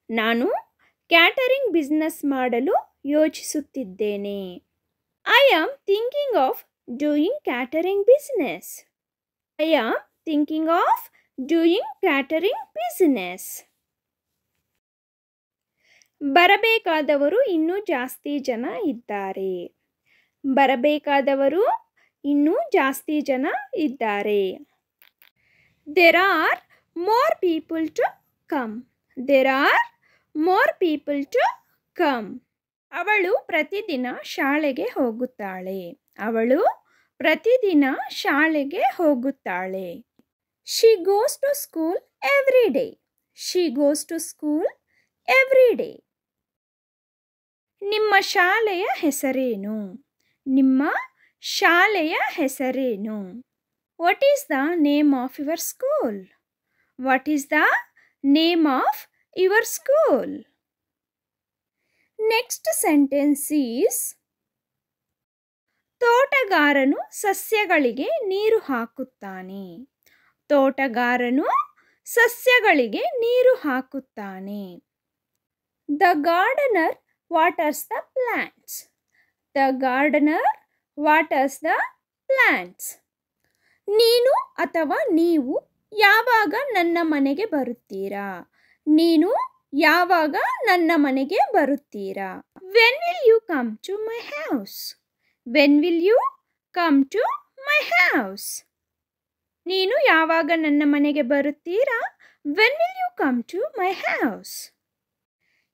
ನಾನು ಕ್ಯಾಟರಿಂಗ್ ಬಿಸ್ನೆಸ್ ಮಾಡಲು ಯೋಚಿಸುತ್ತಿದ್ದೇನೆ. I am thinking of doing catering business. I am thinking of doing catering business. ಬರಬೇಕಾದವರು ಇನ್ನೂ ಜಾಸ್ತಿ ಜನ ಇದ್ದಾರೆ. ಬರಬೇಕಾದವರು ಇನ್ನೂ ಜಾಸ್ತಿ ಜನ ಇದ್ದಾರೆ. There are more people to come. There are more people to come. ಅವಳು ಪ್ರತಿದಿನ ಶಾಲೆಗೆ ಹೋಗುತ್ತಾಳೆ. ಅವಳು ಪ್ರತಿದಿನ ಶಾಲೆಗೆ ಹೋಗುತ್ತಾಳೆ. She goes to school every day. She goes to school every day. ನಿಮ್ಮ ಶಾಲೆಯ ಹೆಸರೇನು? ನಿಮ್ಮ ಶಾಲೆಯ ಹೆಸರೇನು? What is the name of your school? What is the name of your school? Next sentence is ತೋಟಗಾರನು ಸಸ್ಯಗಳಿಗೆ ನೀರು ಹಾಕುತ್ತಾನೆ. ತೋಟಗಾರನು ಸಸ್ಯಗಳಿಗೆ ನೀರು ಹಾಕುತ್ತಾನೆ. The gardener waters the plants. The gardener waters the plants. ನೀನು ಅಥವಾ ನೀವು ಯಾವಾಗ ನನ್ನ ಮನೆಗೆ ಬರುತ್ತೀರಾ? ನೀನು ಯಾವಾಗ ನನ್ನ ಮನೆಗೆ ಬರುತ್ತೀರಾ? When will you come to my house? When will you come to my house? ನೀನು ಯಾವಾಗ ನನ್ನ ಮನೆಗೆ ಬರುತ್ತೀರಾ? When will you come to my house?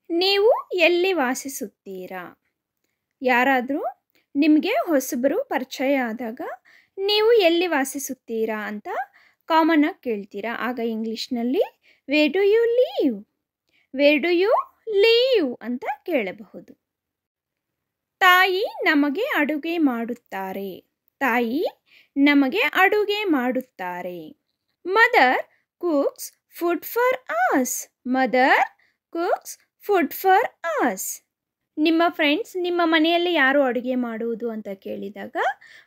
ನೀವು ಎಲ್ಲಿ ವಾಸಿಸುತ್ತೀರಾ? ಯಾರಾದರೂ ನಿಮಗೆ ಹೊಸಬರು ಪರಿಚಯ ಆದಾಗ ನೀವು ಎಲ್ಲಿ ವಾಸಿಸುತ್ತೀರಾ ಅಂತ ಕಾಮನ್ ಆಗಿ ಕೇಳ್ತೀರಾ. ಆಗ ಇಂಗ್ಲೀಷ್ನಲ್ಲಿ where do you live? Where do you live ಅಂತ ಕೇಳಬಹುದು. ತಾಯಿ ನಮಗೆ ಅಡುಗೆ ಮಾಡುತ್ತಾರೆ. ತಾಯಿ ನಮಗೆ ಅಡುಗೆ ಮಾಡುತ್ತಾರೆ. Mother cooks food for us. Mother cooks food for us. ನಿಮ್ಮ ಫ್ರೆಂಡ್ಸ್ ನಿಮ್ಮ ಮನೆಯಲ್ಲಿ ಯಾರು ಅಡುಗೆ ಮಾಡುವುದು ಅಂತ ಕೇಳಿದಾಗ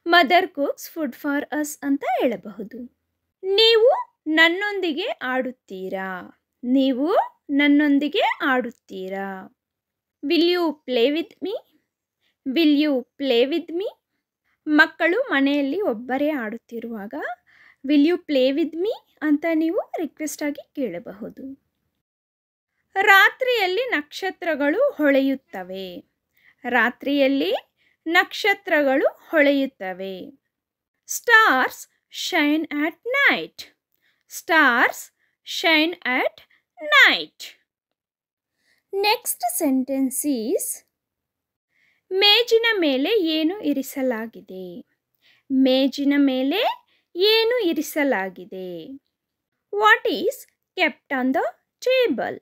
mother cooks food for us ಅಂತ ಹೇಳಬಹುದು. ನೀವು ನನ್ನೊಂದಿಗೆ ಆಡುತ್ತೀರಾ? ನೀವು ನನ್ನೊಂದಿಗೆ ಆಡುತ್ತೀರಾ? Will you play with me? Will you play with me? ಮಕ್ಕಳು ಮನೆಯಲ್ಲಿ ಒಬ್ಬರೇ ಆಡುತ್ತಿರುವಾಗ will you play with me ಅಂತ ನೀವು ರಿಕ್ವೆಸ್ಟ್ ಆಗಿ ಕೇಳಬಹುದು. ರಾತ್ರಿಯಲ್ಲಿ ನಕ್ಷತ್ರಗಳು ಹೊಳೆಯುತ್ತವೆ. ರಾತ್ರಿಯಲ್ಲಿ ನಕ್ಷತ್ರಗಳು ಹೊಳೆಯುತ್ತವೆ. Stars shine at night. Stars shine at night. Next sentence is ಮೇಜಿನ ಮೇಲೆ ಏನು ಇರಿಸಲಾಗಿದೆ. ಮೇಜಿನ ಮೇಲೆ ಏನು ಇರಿಸಲಾಗಿದೆ. What is kept on the table?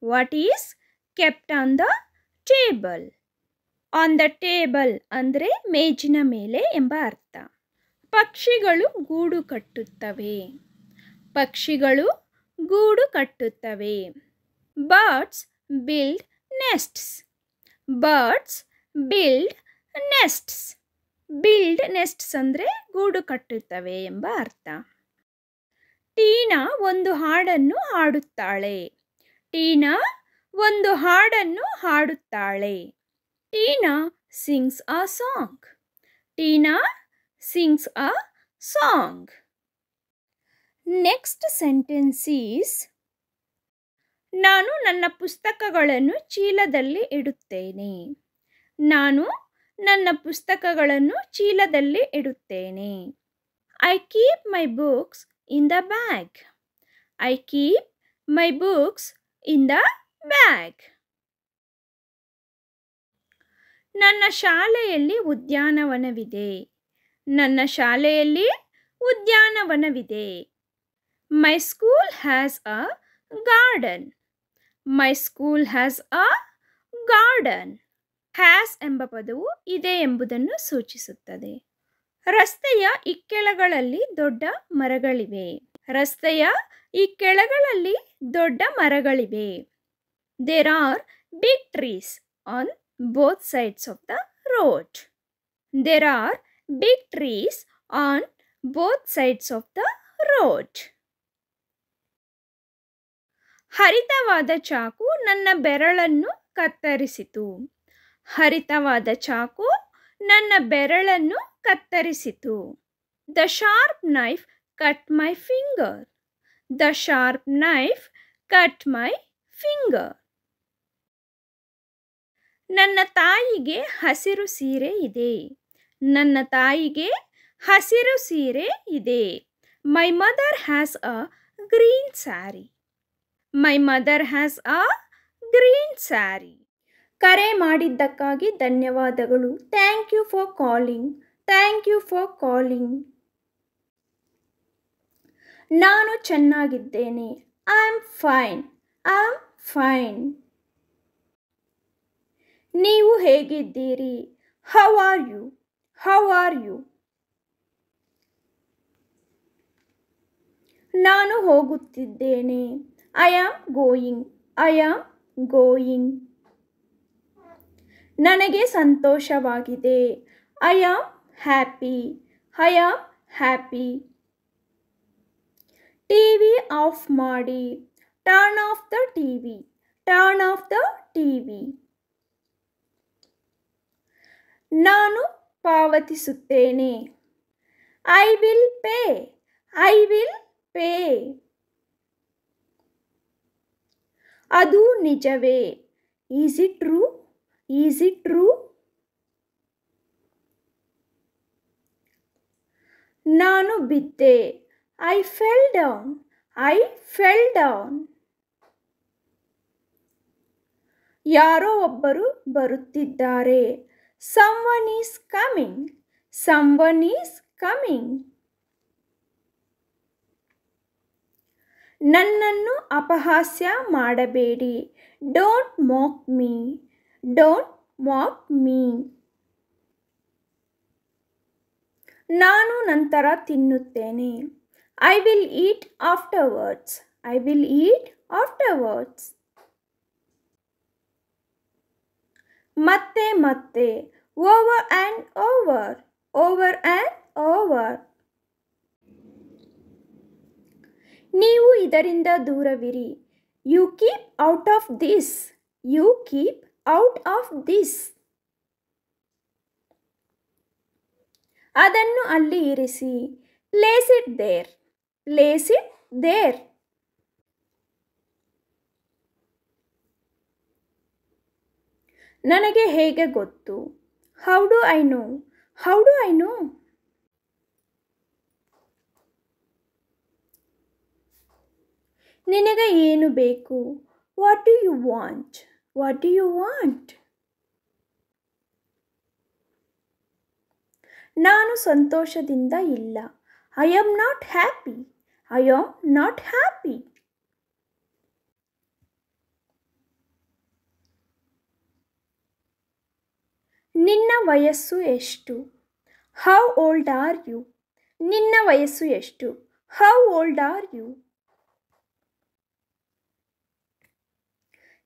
What is kept on the table? On the table ಅಂದರೆ ಮೇಜಿನ ಮೇಲೆ ಎಂಬ ಅರ್ಥ. ಪಕ್ಷಿಗಳು ಗೂಡು ಕಟ್ಟುತ್ತವೆ. ಪಕ್ಷಿಗಳು ಗೂಡು ಕಟ್ಟುತ್ತವೆ. Birds build nests. Birds build nests. Build nests ಅಂದರೆ ಗೂಡು ಕಟ್ಟುತ್ತವೆ ಎಂಬ ಅರ್ಥ. ಟೀನಾ ಒಂದು ಹಾಡನ್ನು ಹಾಡುತ್ತಾಳೆ. ಟೀನಾ ಒಂದು ಹಾಡನ್ನು ಹಾಡುತ್ತಾಳೆ. Tina sings a song. Tina sings a song. Next sentence is ನಾನು ನನ್ನ ಪುಸ್ತಕಗಳನ್ನು ಚೀಲದಲ್ಲಿ ಇಡುತ್ತೇನೆ. ನಾನು ನನ್ನ ಪುಸ್ತಕಗಳನ್ನು ಚೀಲದಲ್ಲಿ ಇಡುತ್ತೇನೆ. I keep my books in the bag. I keep my books in the bag. ನನ್ನ ಶಾಲೆಯಲ್ಲಿ ಉದ್ಯಾನವನವಿದೆ. ನನ್ನ ಶಾಲೆಯಲ್ಲಿ ಉದ್ಯಾನವನವಿದೆ. My school has a garden. My school has a garden. Has ಎಂಬ ಪದವು ಇದೆ ಎಂಬುದನ್ನು ಸೂಚಿಸುತ್ತದೆ. ರಸ್ತೆಯ ಇಕ್ಕೆಲಗಳಲ್ಲಿ ದೊಡ್ಡ ಮರಗಳಿವೆ. ರಸ್ತೆಯ ಇಕ್ಕೆಲಗಳಲ್ಲಿ ದೊಡ್ಡ ಮರಗಳಿವೆ. There are big trees on both sides of the road. There are big trees on both sides of the road. ಹರಿತವಾದ ಚಾಕು ನನ್ನ ಬೆರಳನ್ನು ಕತ್ತರಿಸಿತು. ಹರಿತವಾದ ಚಾಕು ನನ್ನ ಬೆರಳನ್ನು ಕತ್ತರಿಸಿತು. The sharp knife cut my finger. The sharp knife cut my finger. ನನ್ನ ತಾಯಿಗೆ ಹಸಿರು ಸೀರೆ ಇದೆ. ನನ್ನ ತಾಯಿಗೆ ಹಸಿರು ಸೀರೆ ಇದೆ. My mother has a green saree. My mother has a green saree. ಕರೆ ಮಾಡಿದ್ದಕ್ಕಾಗಿ ಧನ್ಯವಾದಗಳು. Thank you for calling. Thank you for calling. ನಾನು ಚೆನ್ನಾಗಿದ್ದೇನೆ. I am fine. I am fine. ನೀವು ಹೇಗಿದ್ದೀರಿ? How are you? How are you? ನಾನು ಹೋಗುತ್ತಿದ್ದೇನೆ. I am going. I am going. ನನಗೆ ಸಂತೋಷವಾಗಿದೆ. I am happy. I am happy. TV off ಮಾಡಿ. Turn off the TV. Turn off the TV. ನಾನು ಪಾವತಿಸುತ್ತೇನೆ. I will pay. I will pay. ಅದು ನಿಜವೇ. Is it true? Is it true? ನಾನು ಬಿದ್ದೆ. I fell down. I fell down. ಯಾರೋ ಒಬ್ಬರು ಬರುತ್ತಿದ್ದಾರೆ. Someone is coming. Someone is coming. ನನ್ನನ್ನು ಅಪಹಾಸ್ಯ ಮಾಡಬೇಡಿ. Don't mock me. Don't mock me. ನಾನು ನಂತರ ತಿನ್ನುತ್ತೇನೆ. I will eat afterwards. I will eat afterwards. ಮತ್ತೆ ಮತ್ತೆ. Over and over. Over and over. ನೀವು ಇದರಿಂದ ದೂರವಿರಿ. You keep out of this. You keep out of this. ಅದನ್ನು ಅಲ್ಲಿ ಇರಿಸಿ. Place it there. Place it there. ನನಗೆ ಹೇಗೆ ಗೊತ್ತು? How do I know? How do I know? ನಿನಗೆ ಏನು ಬೇಕು? What do you want? What do you want? ನಾನು ಸಂತೋಷದಿಂದ ಇಲ್ಲ. I am not happy. I am not happy. ನಿನ್ನ ವಯಸ್ಸು ಎಷ್ಟು? How old are you? ನಿನ್ನ ವಯಸ್ಸು ಎಷ್ಟು? How old are you?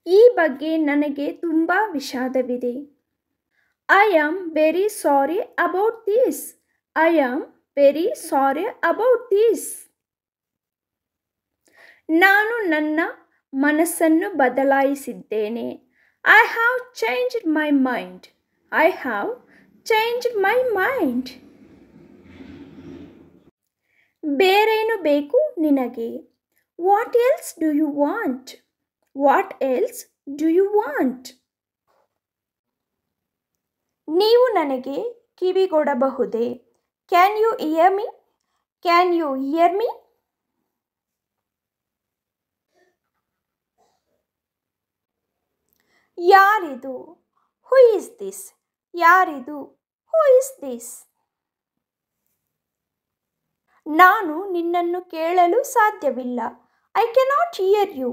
ಈ ಬಗ್ಗೆ ನನಗೆ ತುಂಬ ವಿಷಾದವಿದೆ. I am very sorry about this. I am very sorry about this. ನಾನು ನನ್ನ ಮನಸ್ಸನ್ನು ಬದಲಾಯಿಸಿದ್ದೇನೆ. I have changed my mind. I have changed my mind. ಬೇರೇನು ಬೇಕು ನಿನಗೆ? What else do you want? What else do you want? ನೀವು ನನಗೆ ಕಿವಿಗೊಡಬಹುದೇ? Can you hear me? Can you hear me? ಯಾರಿದು? Who is this? ಯಾರಿದು? Who is this? ನಾನು ನಿನ್ನನ್ನು ಕೇಳಲು ಸಾಧ್ಯವಿಲ್ಲ. I cannot hear you.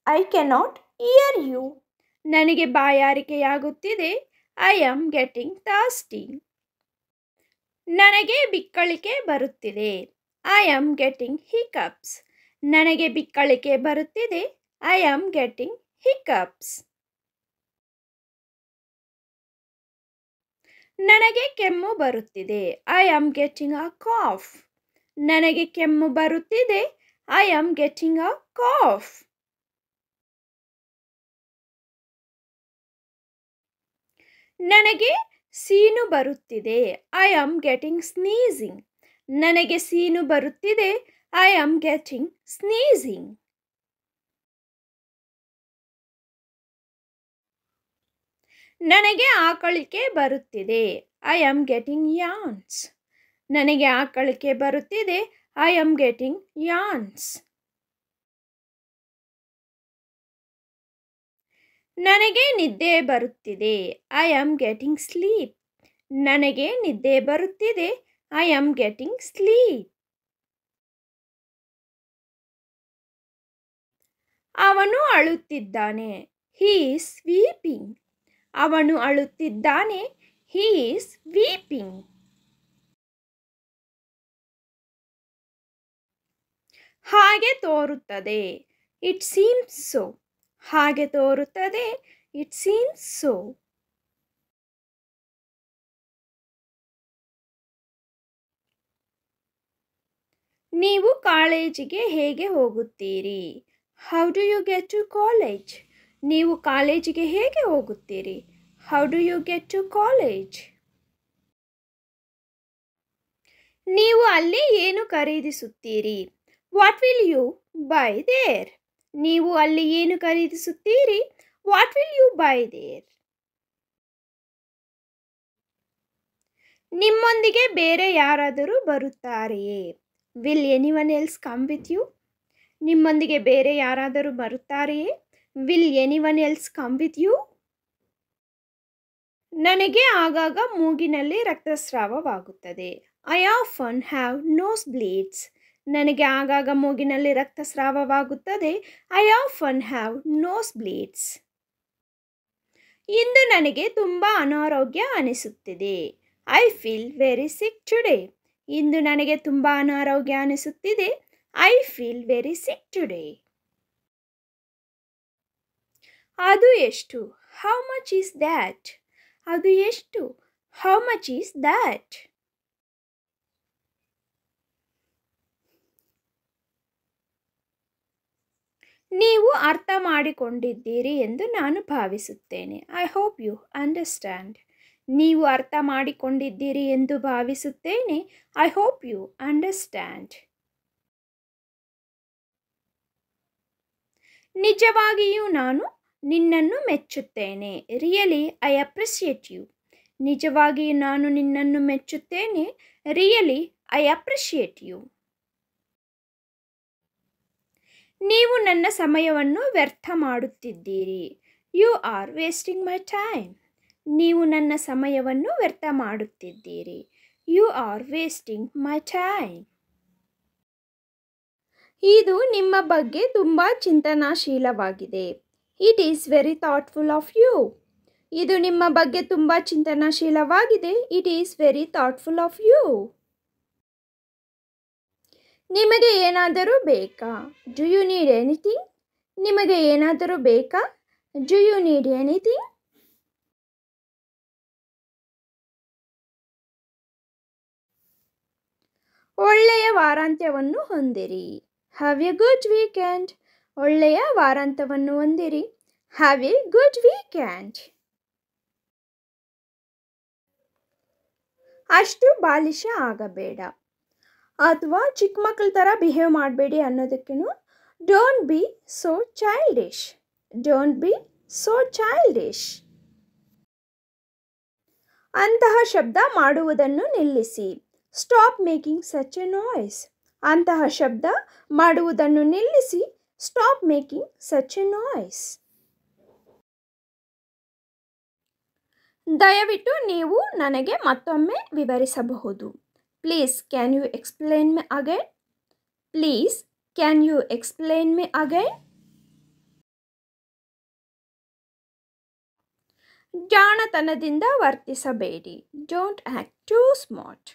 I cannot hear you. ನನಗೆ ಬಾಯಾರಿಕೆಯಾಗುತ್ತಿದೆ. I am getting thirsty. ನನಗೆ ಬಿಕ್ಕಳಿಕೆ ಬರುತ್ತಿದೆ. I am getting hiccups. ನನಗೆ ಬಿಕ್ಕಳಿಕೆ ಬರುತ್ತಿದೆ. I am getting hiccups. ನನಗೆ ಕೆಮ್ಮು ಬರುತ್ತಿದೆ. I am getting a cough. ನನಗೆ ಕೆಮ್ಮು ಬರುತ್ತಿದೆ. I am getting a cough. ನನಗೆ ಸೀನು ಬರುತ್ತಿದೆ. I am getting sneezing. ನನಗೆ ಸೀನು ಬರುತ್ತಿದೆ. I am getting sneezing. ನನಗೆ ಆಕಳಿಕೆ ಬರುತ್ತಿದೆ. I am getting yawns. ನನಗೆ ಆಕಳಿಕೆ ಬರುತ್ತಿದೆ. I am getting yawns. ನನಗೆ ನಿದ್ದೆ ಬರುತ್ತಿದೆ. I am getting sleep. ನನಗೆ ನಿದ್ದೆ ಬರುತ್ತಿದೆ. I am getting sleep. ಅವನು ಅಳುತ್ತಿದ್ದಾನೆ. He is weeping. ಅವನು ಅಳುತ್ತಿದ್ದಾನೆ. He is weeping. ಹಾಗೆ ತೋರುತ್ತದೆ. It seems so. ಹಾಗೆ ತೋರುತ್ತದೆ. It seems so. ನೀವು ಕಾಲೇಜಿಗೆ ಹೇಗೆ ಹೋಗುತ್ತೀರಿ? How do you get to college? ನೀವು ಕಾಲೇಜಿಗೆ ಹೇಗೆ ಹೋಗುತ್ತೀರಿ? How do you get to college? ನೀವು ಅಲ್ಲಿ ಏನು ಖರೀದಿಸುತ್ತೀರಿ? What will you buy there? ನೀವು ಅಲ್ಲಿ ಏನು ಖರೀದಿಸುತ್ತೀರಿ? What will you buy there? ನಿಮ್ಮೊಂದಿಗೆ ಬೇರೆ ಯಾರಾದರೂ ಬರುತ್ತಾರೆಯೇ? Will anyone else come with you? ನಿಮ್ಮೊಂದಿಗೆ ಬೇರೆ ಯಾರಾದರೂ ಬರುತ್ತಾರೆಯೇ? Will anyone else come with you? ನನಗೆ ಆಗಾಗ ಮೂಗಿನಲ್ಲಿ ರಕ್ತಸ್ರಾವವಾಗುತ್ತದೆ. I often have nose bleeds. ನನಗೆ ಆಗಾಗ ಮೂಗಿನಲ್ಲಿ ರಕ್ತಸ್ರಾವವಾಗುತ್ತದೆ. I often have nose bleeds. ಇಂದು ನನಗೆ ತುಂಬ ಅನಾರೋಗ್ಯ ಅನಿಸುತ್ತಿದೆ. I feel very sick today. ಇಂದು ನನಗೆ ತುಂಬ ಅನಾರೋಗ್ಯ ಅನಿಸುತ್ತಿದೆ. I feel very sick today. ಅದು ಎಷ್ಟು? How much is that? ಅದು ಎಷ್ಟು? How much is that? ನೀವು ಅರ್ಥ ಮಾಡಿಕೊಂಡಿದ್ದೀರಿ ಎಂದು ನಾನು ಭಾವಿಸುತ್ತೇನೆ. I hope you understand. ನೀವು ಅರ್ಥ ಮಾಡಿಕೊಂಡಿದ್ದೀರಿ ಎಂದು ಭಾವಿಸುತ್ತೇನೆ. I hope you understand. ನಿಜವಾಗಿಯೂ ನಾನು ನಿನ್ನನ್ನು ಮೆಚ್ಚುತ್ತೇನೆ. Really I appreciate you. ನಿಜವಾಗಿಯೂ ನಾನು ನಿನ್ನನ್ನು ಮೆಚ್ಚುತ್ತೇನೆ. Really I appreciate you. ನೀವು ನನ್ನ ಸಮಯವನ್ನು ವ್ಯರ್ಥ ಮಾಡುತ್ತಿದ್ದೀರಿ. You are wasting my time. ನೀವು ನನ್ನ ಸಮಯವನ್ನು ವ್ಯರ್ಥ ಮಾಡುತ್ತಿದ್ದೀರಿ. You are wasting my time. ಇದು ನಿಮ್ಮ ಬಗ್ಗೆ ತುಂಬ ಚಿಂತನಾಶೀಲವಾಗಿದೆ. It is very thoughtful of you. ಇದು ನಿಮ್ಮ ಬಗ್ಗೆ ತುಂಬ ಚಿಂತನಾಶೀಲವಾಗಿದೆ. It is very thoughtful of you. ನಿಮಗೆ ಏನಾದರೂ ಬೇಕಾ? Do you need anything? ನಿಮಗೆ ಏನಾದರೂ ಬೇಕಾ? Do you need anything? ಒಳ್ಳೆಯ ವಾರಾಂತ್ಯವನ್ನು ಹೊಂದಿರಿ. Have a good weekend. ಒಳ್ಳೆಯ ವಾರಾಂತ್ಯವನ್ನು ಹೊಂದಿರಿ. Have a good weekend. ಅಷ್ಟು ಬಾಲಿಶ ಆಗಬೇಡ ಅಥವಾ ಚಿಕ್ಕ ಮಕ್ಕಳ ಥರ ಬಿಹೇವ್ ಮಾಡಬೇಡಿ ಅನ್ನೋದಕ್ಕೇನು don't be so childish. Don't be so childish. ಅಂತಹ ಶಬ್ದ ಮಾಡುವುದನ್ನು ನಿಲ್ಲಿಸಿ. Stop making such a noise. ಅಂತಹ ಶಬ್ದ ಮಾಡುವುದನ್ನು ನಿಲ್ಲಿಸಿ. Stop making such a noise. ದಯವಿಟ್ಟು ನೀವು ನನಗೆ ಮತ್ತೊಮ್ಮೆ ವಿವರಿಸಬಹುದು. Please can you explain me again? Please can you explain me again? ಜಾಣತನದಿಂದ ವರ್ತಿಸಬೇಡಿ. Don't act too smart.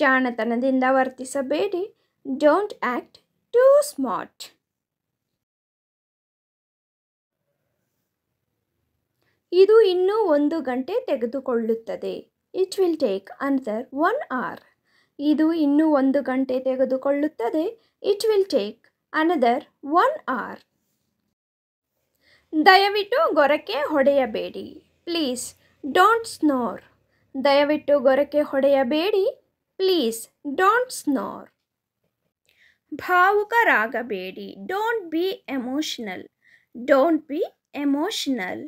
ಜಾಣತನದಿಂದ ವರ್ತಿಸಬೇಡಿ. Don't act too smart. ಇದು ಇನ್ನೂ 1 ಗಂಟೆ ತೆಗೆದುಕೊಳ್ಳುತ್ತದೆ. It will take another 1 hour. ಇದು ಇನ್ನೂ 1 ಗಂಟೆ ತೆಗೆದುಕೊಳ್ಳುತ್ತದೆ. It will take another 1 hour. ದಯವಿಟ್ಟು ಗೊರಕೆ ಹೊಡೆಯಬೇಡಿ. Please don't snore. ದಯವಿಟ್ಟು ಗೊರಕೆ ಹೊಡೆಯಬೇಡಿ. Please don't snore. ಭಾವುಕರಾಗಬೇಡಿ. Don't be emotional. Don't be emotional.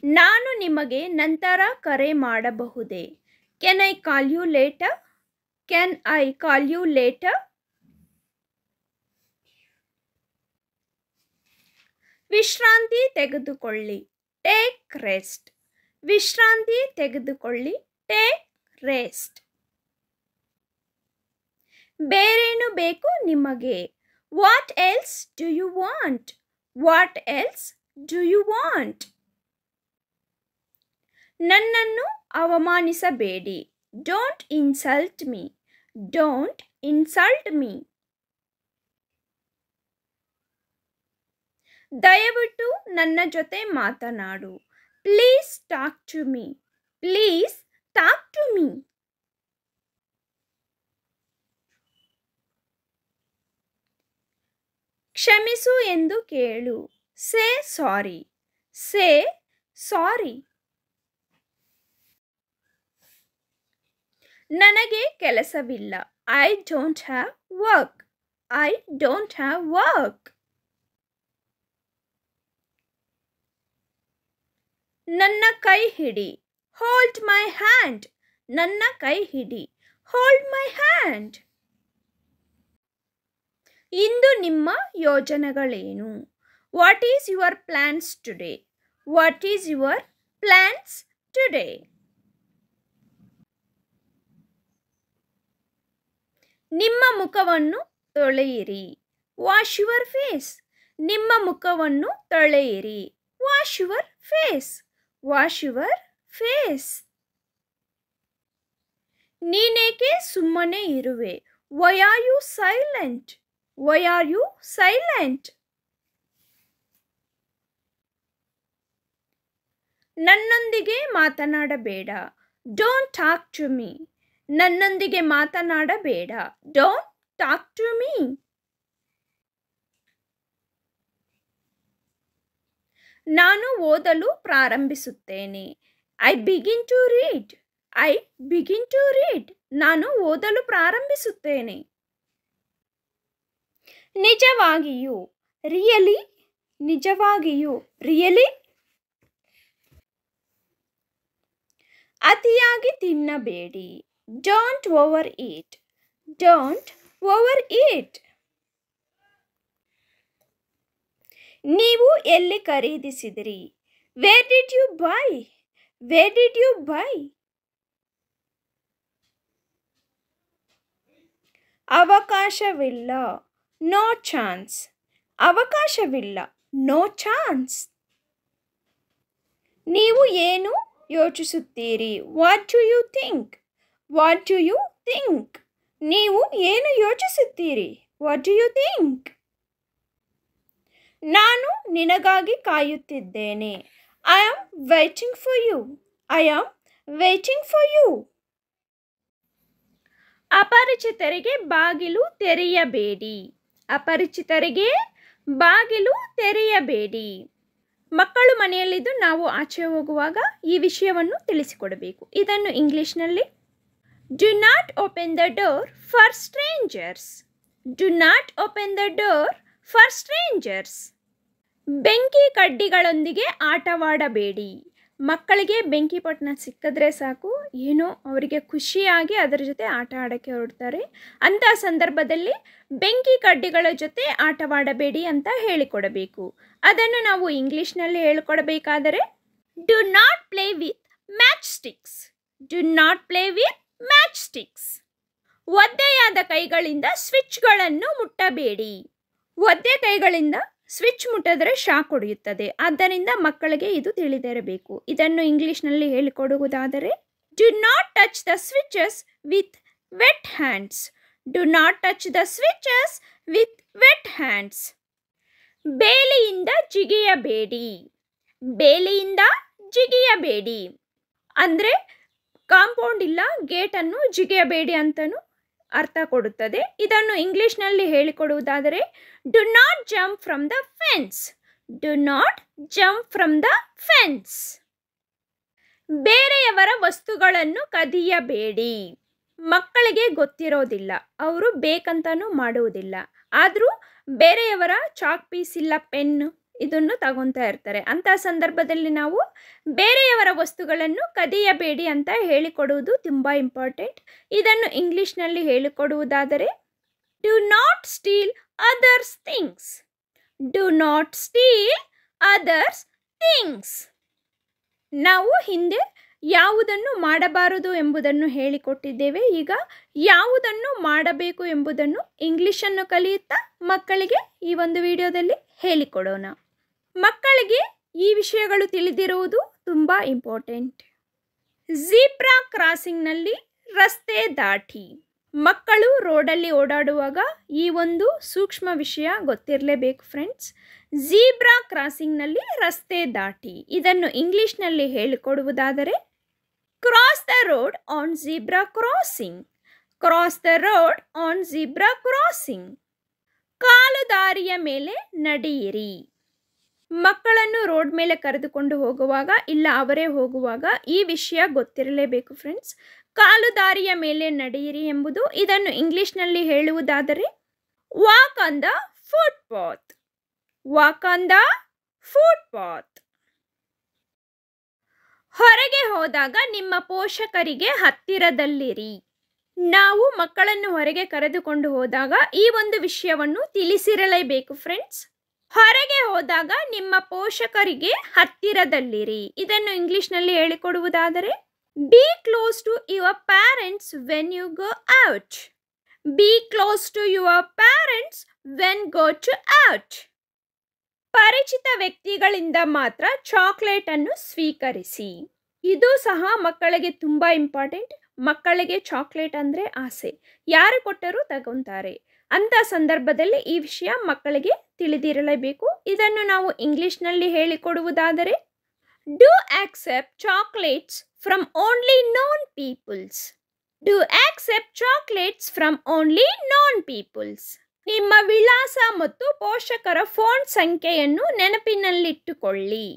ನಾನು ನಿಮಗೆ ನಂತರ ಕರೆ ಮಾಡಬಹುದೇ? Can I call you later? Can I call you later? ವಿಶ್ರಾಂತಿ ತೆಗೆದುಕೊಳ್ಳಿ. Take rest. ವಿಶ್ರಾಂತಿ ತೆಗೆದುಕೊಳ್ಳಿ. Take rest. ಬೇರೇನು ಬೇಕು ನಿಮಗೆ? What else do you want? What else do you want? ನನ್ನನ್ನು ಅವಮಾನಿಸಬೇಡಿ. Don't insult me. Don't insult me. ದಯವಿಟ್ಟು ನನ್ನ ಜೊತೆ ಮಾತನಾಡು. Please talk to me. Please talk to me. ಕ್ಷಮಿಸು ಎಂದು ಕೇಳು. Say sorry. Say sorry. ನನಗೆ ಕೆಲಸವಿಲ್ಲ. I don't have work. I don't have work. ನನ್ನ ಕೈ ಹಿಡಿ. Hold my hand. ನನ್ನ ಕೈ ಹಿಡಿ. Hold my hand. ಇಂದು ನಿಮ್ಮ ಯೋಜನೆಗಳೇನು? What is your plans today? What is your plans today? ನಿಮ್ಮ ಮುಖವನ್ನು ತೊಳೆಯಿರಿ. Wash your face. ನಿಮ್ಮ ಮುಖವನ್ನು ತೊಳೆಯಿರಿ. Wash your face. Wash your face. ನೀನೇಕೆ ಸುಮ್ಮನೆ ಇರುವೆ? Why are you silent? Why are you silent? ನನ್ನೊಂದಿಗೆ ಮಾತನಾಡಬೇಡ. Don't talk to me. ನನ್ನೊಂದಿಗೆ ಮಾತನಾಡಬೇಡ. Don't talk to me. ನಾನು ಓದಲು ಪ್ರಾರಂಭಿಸುತ್ತೇನೆ. I begin to read. I begin to read. ನಾನು ಓದಲು ಪ್ರಾರಂಭಿಸುತ್ತೇನೆ. ನಿಜವಾಗಿಯೂ. ರಿಯಲಿ. ನಿಜವಾಗಿಯೂ. ರಿಯಲಿ. ಅತಿಯಾಗಿ ತಿನ್ನಬೇಡಿ. Don't overeat. Don't overeat. ನೀವು ಎಲ್ಲಿ ಖರೀದಿಸಿದಿರಿ? Where did you buy? Where did you buy? ಅವಕಾಶವಿಲ್ಲ. No chance. ಅವಕಾಶವಿಲ್ಲ. No chance. ನೀವು ಏನು ಯೋಚಿಸುತ್ತೀರಿ? What do you think? What do you think? ನೀವು ಏನು ಯೋಚಿಸುತ್ತೀರಿ? What do you think? ನಾನು ನಿನಗಾಗಿ ಕಾಯುತ್ತಿದ್ದೇನೆ. I am waiting for you. I am waiting for you. ಅಪರಿಚಿತರಿಗೆ ಬಾಗಿಲು ತೆರೆಯಬೇಡಿ. ಅಪರಿಚಿತರಿಗೆ ಬಾಗಿಲು ತೆರೆಯಬೇಡಿ. ಮಕ್ಕಳು ಮನೆಯಲ್ಲಿದ್ದು ನಾವು ಆಚೆ ಹೋಗುವಾಗ ಈ ವಿಷಯವನ್ನು ತಿಳಿಸಿಕೊಡಬೇಕು. ಇದನ್ನು ಇಂಗ್ಲಿಷ್ನಲ್ಲಿ Do not open the door for strangers. Do not open the door for strangers. ಬೆಂಕಿ ಕಡ್ಡಿಗಳೊಂದಿಗೆ ಆಟವಾಡಬೇಡಿ. ಮಕ್ಕಳಿಗೆ ಬೆಂಕಿ ಪೊಟ್ಟಣ ಸಿಕ್ಕಿದ್ರೆ ಸಾಕು, ಏನೋ ಅವರಿಗೆ ಖುಷಿಯಾಗಿ ಅದರ ಜೊತೆ ಆಟ ಆಡೋಕ್ಕೆ ಹೊರಡ್ತಾರೆ. ಅಂಥ ಸಂದರ್ಭದಲ್ಲಿ ಬೆಂಕಿ ಕಡ್ಡಿಗಳ ಜೊತೆ ಆಟವಾಡಬೇಡಿ ಅಂತ ಹೇಳಿಕೊಡಬೇಕು. ಅದನ್ನು ನಾವು ಇಂಗ್ಲಿಷ್ನಲ್ಲಿ ಹೇಳಿಕೊಡಬೇಕಾದರೆ do not play with match sticks. Do not play with match sticks. ಒದ್ದೆಯಾದ ಕೈಗಳಿಂದ ಸ್ವಿಚ್ಗಳನ್ನು ಮುಟ್ಟಬೇಡಿ. ಒದ್ದೆ ಕೈಗಳಿಂದ ಸ್ವಿಚ್ ಮುಟ್ಟಿದ್ರೆ ಶಾಕ್ ಹೊಡೆಯುತ್ತದೆ. ಆದ್ದರಿಂದ ಮಕ್ಕಳಿಗೆ ಇದು ತಿಳಿದಿರಬೇಕು. ಇದನ್ನು ಇಂಗ್ಲಿಷ್ನಲ್ಲಿ ಹೇಳಿಕೊಡುವುದಾದರೆ do not touch the switches with wet hands. Do not touch the switches with wet hands. ಬೇಲಿಯಿಂದ ಜಿಗಿಯಬೇಡಿ. ಬೇಲಿಯಿಂದ ಜಿಗಿಯಬೇಡಿ ಅಂದರೆ ಕಾಂಪೌಂಡ್ ಇಲ್ಲ, ಗೇಟನ್ನು ಜಿಗಿಯಬೇಡಿ ಅಂತಲೂ ಅರ್ಥ ಕೊಡುತ್ತದೆ. ಇದನ್ನು ಇಂಗ್ಲಿಷ್ನಲ್ಲಿ ಹೇಳಿಕೊಡುವುದಾದರೆ do not jump from the fence. Do not jump from the fence. ಬೇರೆಯವರ ವಸ್ತುಗಳನ್ನು ಕದಿಯಬೇಡಿ. ಮಕ್ಕಳಿಗೆ ಗೊತ್ತಿರೋದಿಲ್ಲ, ಅವರು ಬೇಕಂತನೂ ಮಾಡುವುದಿಲ್ಲ. ಆದರೂ ಬೇರೆಯವರ ಚಾಕ್ ಪೀಸ್ ಇಲ್ಲ ಪೆನ್ನು ಇದನ್ನು ತಗೊತಾ ಇರ್ತಾರೆ. ಅಂಥ ಸಂದರ್ಭದಲ್ಲಿ ನಾವು ಬೇರೆಯವರ ವಸ್ತುಗಳನ್ನು ಕದಿಯಬೇಡಿ ಅಂತ ಹೇಳಿಕೊಡುವುದು ತುಂಬ ಇಂಪಾರ್ಟೆಂಟ್. ಇದನ್ನು ಇಂಗ್ಲಿಷ್ನಲ್ಲಿ ಹೇಳಿಕೊಡುವುದಾದರೆ do not steal others things. Do not steal others things. ನಾವು ಹಿಂದೆ ಯಾವುದನ್ನು ಮಾಡಬಾರದು ಎಂಬುದನ್ನು ಹೇಳಿಕೊಟ್ಟಿದ್ದೇವೆ. ಈಗ ಯಾವುದನ್ನು ಮಾಡಬೇಕು ಎಂಬುದನ್ನು ಇಂಗ್ಲಿಷನ್ನು ಕಲಿಯುತ್ತಾ ಮಕ್ಕಳಿಗೆ ಈ ಒಂದು ವಿಡಿಯೋದಲ್ಲಿ ಹೇಳಿಕೊಡೋಣ. ಮಕ್ಕಳಿಗೆ ಈ ವಿಷಯಗಳು ತಿಳಿದಿರುವುದು ತುಂಬ ಇಂಪಾರ್ಟೆಂಟ್. ಝೀಬ್ರಾ ಕ್ರಾಸಿಂಗ್ನಲ್ಲಿ ರಸ್ತೆ ದಾಟಿ. ಮಕ್ಕಳು ರೋಡಲ್ಲಿ ಓಡಾಡುವಾಗ ಈ ಒಂದು ಸೂಕ್ಷ್ಮ ವಿಷಯ ಗೊತ್ತಿರಲೇಬೇಕು ಫ್ರೆಂಡ್ಸ್. ಝೀಬ್ರಾ ಕ್ರಾಸಿಂಗ್ನಲ್ಲಿ ರಸ್ತೆ ದಾಟಿ. ಇದನ್ನು ಇಂಗ್ಲಿಷ್ನಲ್ಲಿ ಹೇಳಿಕೊಡುವುದಾದರೆ cross the road on zebra crossing. Cross the road on zebra crossing. ಕಾಲು ದಾರಿಯ ಮೇಲೆ ನಡೆಯಿರಿ. ಮಕ್ಕಳನ್ನು ರೋಡ್ ಮೇಲೆ ಕರೆದುಕೊಂಡು ಹೋಗುವಾಗ ಇಲ್ಲ ಅವರೇ ಹೋಗುವಾಗ ಈ ವಿಷಯ ಗೊತ್ತಿರಲೇಬೇಕು ಫ್ರೆಂಡ್ಸ್. ಕಾಲು ದಾರಿಯ ಮೇಲೆ ನಡೆಯಿರಿ ಎಂಬುದು. ಇದನ್ನು ಇಂಗ್ಲಿಷ್ನಲ್ಲಿ ಹೇಳುವುದಾದರೆ walk on the footpath. Walk on the footpath. ಹೊರಗೆ ಹೋದಾಗ ನಿಮ್ಮ ಪೋಷಕರಿಗೆ ಹತ್ತಿರದಲ್ಲಿರಿ. ನಾವು ಮಕ್ಕಳನ್ನು ಹೊರಗೆ ಕರೆದುಕೊಂಡು ಹೋದಾಗ ಈ ಒಂದು ವಿಷಯವನ್ನು ತಿಳಿಸಿರಲೇಬೇಕು ಫ್ರೆಂಡ್ಸ್. ಹೊರಗೆ ಹೋದಾಗ ನಿಮ್ಮ ಪೋಷಕರಿಗೆ ಹತ್ತಿರದಲ್ಲಿರಿ. ಇದನ್ನು ಇಂಗ್ಲಿಷ್ನಲ್ಲಿ ಹೇಳಿಕೊಡುವುದಾದರೆ be close to your parents when you go out. Be close to your parents when go to out. ಪರಿಚಿತ ವ್ಯಕ್ತಿಗಳಿಂದ ಮಾತ್ರ ಚಾಕ್ಲೇಟ್ ಅನ್ನು ಸ್ವೀಕರಿಸಿ. ಇದು ಸಹ ಮಕ್ಕಳಿಗೆ ತುಂಬ ಇಂಪಾರ್ಟೆಂಟ್. ಮಕ್ಕಳಿಗೆ ಚಾಕ್ಲೇಟ್ ಅಂದರೆ ಆಸೆ, ಯಾರು ಕೊಟ್ಟರೂ ತಗೊಂತಾರೆ. ಅಂಥ ಸಂದರ್ಭದಲ್ಲಿ ಈ ವಿಷಯ ಮಕ್ಕಳಿಗೆ ತಿಳಿದಿರಲೇಬೇಕು. ಇದನ್ನು ನಾವು ಇಂಗ್ಲಿಷ್ನಲ್ಲಿ ಹೇಳಿಕೊಡುವುದಾದರೆ do accept chocolates from only known peoples. Do accept chocolates from only known peoples. ನಿಮ್ಮ ವಿಳಾಸ ಮತ್ತು ಪೋಷಕರ ಫೋನ್ ಸಂಖ್ಯೆಯನ್ನು ನೆನಪಿನಲ್ಲಿಟ್ಟುಕೊಳ್ಳಿ.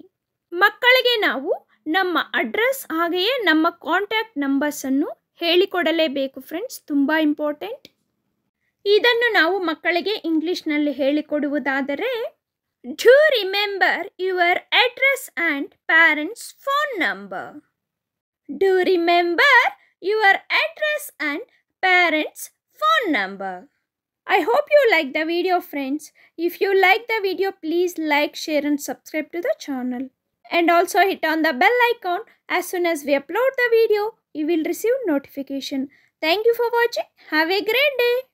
ಮಕ್ಕಳಿಗೆ ನಾವು ನಮ್ಮ ಅಡ್ರೆಸ್ ಹಾಗೆಯೇ ನಮ್ಮ ಕಾಂಟ್ಯಾಕ್ಟ್ ನಂಬರ್ಸನ್ನು ಹೇಳಿಕೊಡಲೇಬೇಕು ಫ್ರೆಂಡ್ಸ್, ತುಂಬ ಇಂಪಾರ್ಟೆಂಟ್. ಇದನ್ನು ನಾವು ಮಕ್ಕಳಿಗೆ ಇಂಗ್ಲಿಷ್ನಲ್ಲಿ ಹೇಳಿಕೊಡುವುದಾದರೆ do remember your address and parents phone number. Do remember your address and parents' phone number. I hope you like the video, friends. If you like the video, please like, share and subscribe to the channel. And also hit on the bell icon. As soon as we upload the video, you will receive notification. Thank you for watching. Have a great day.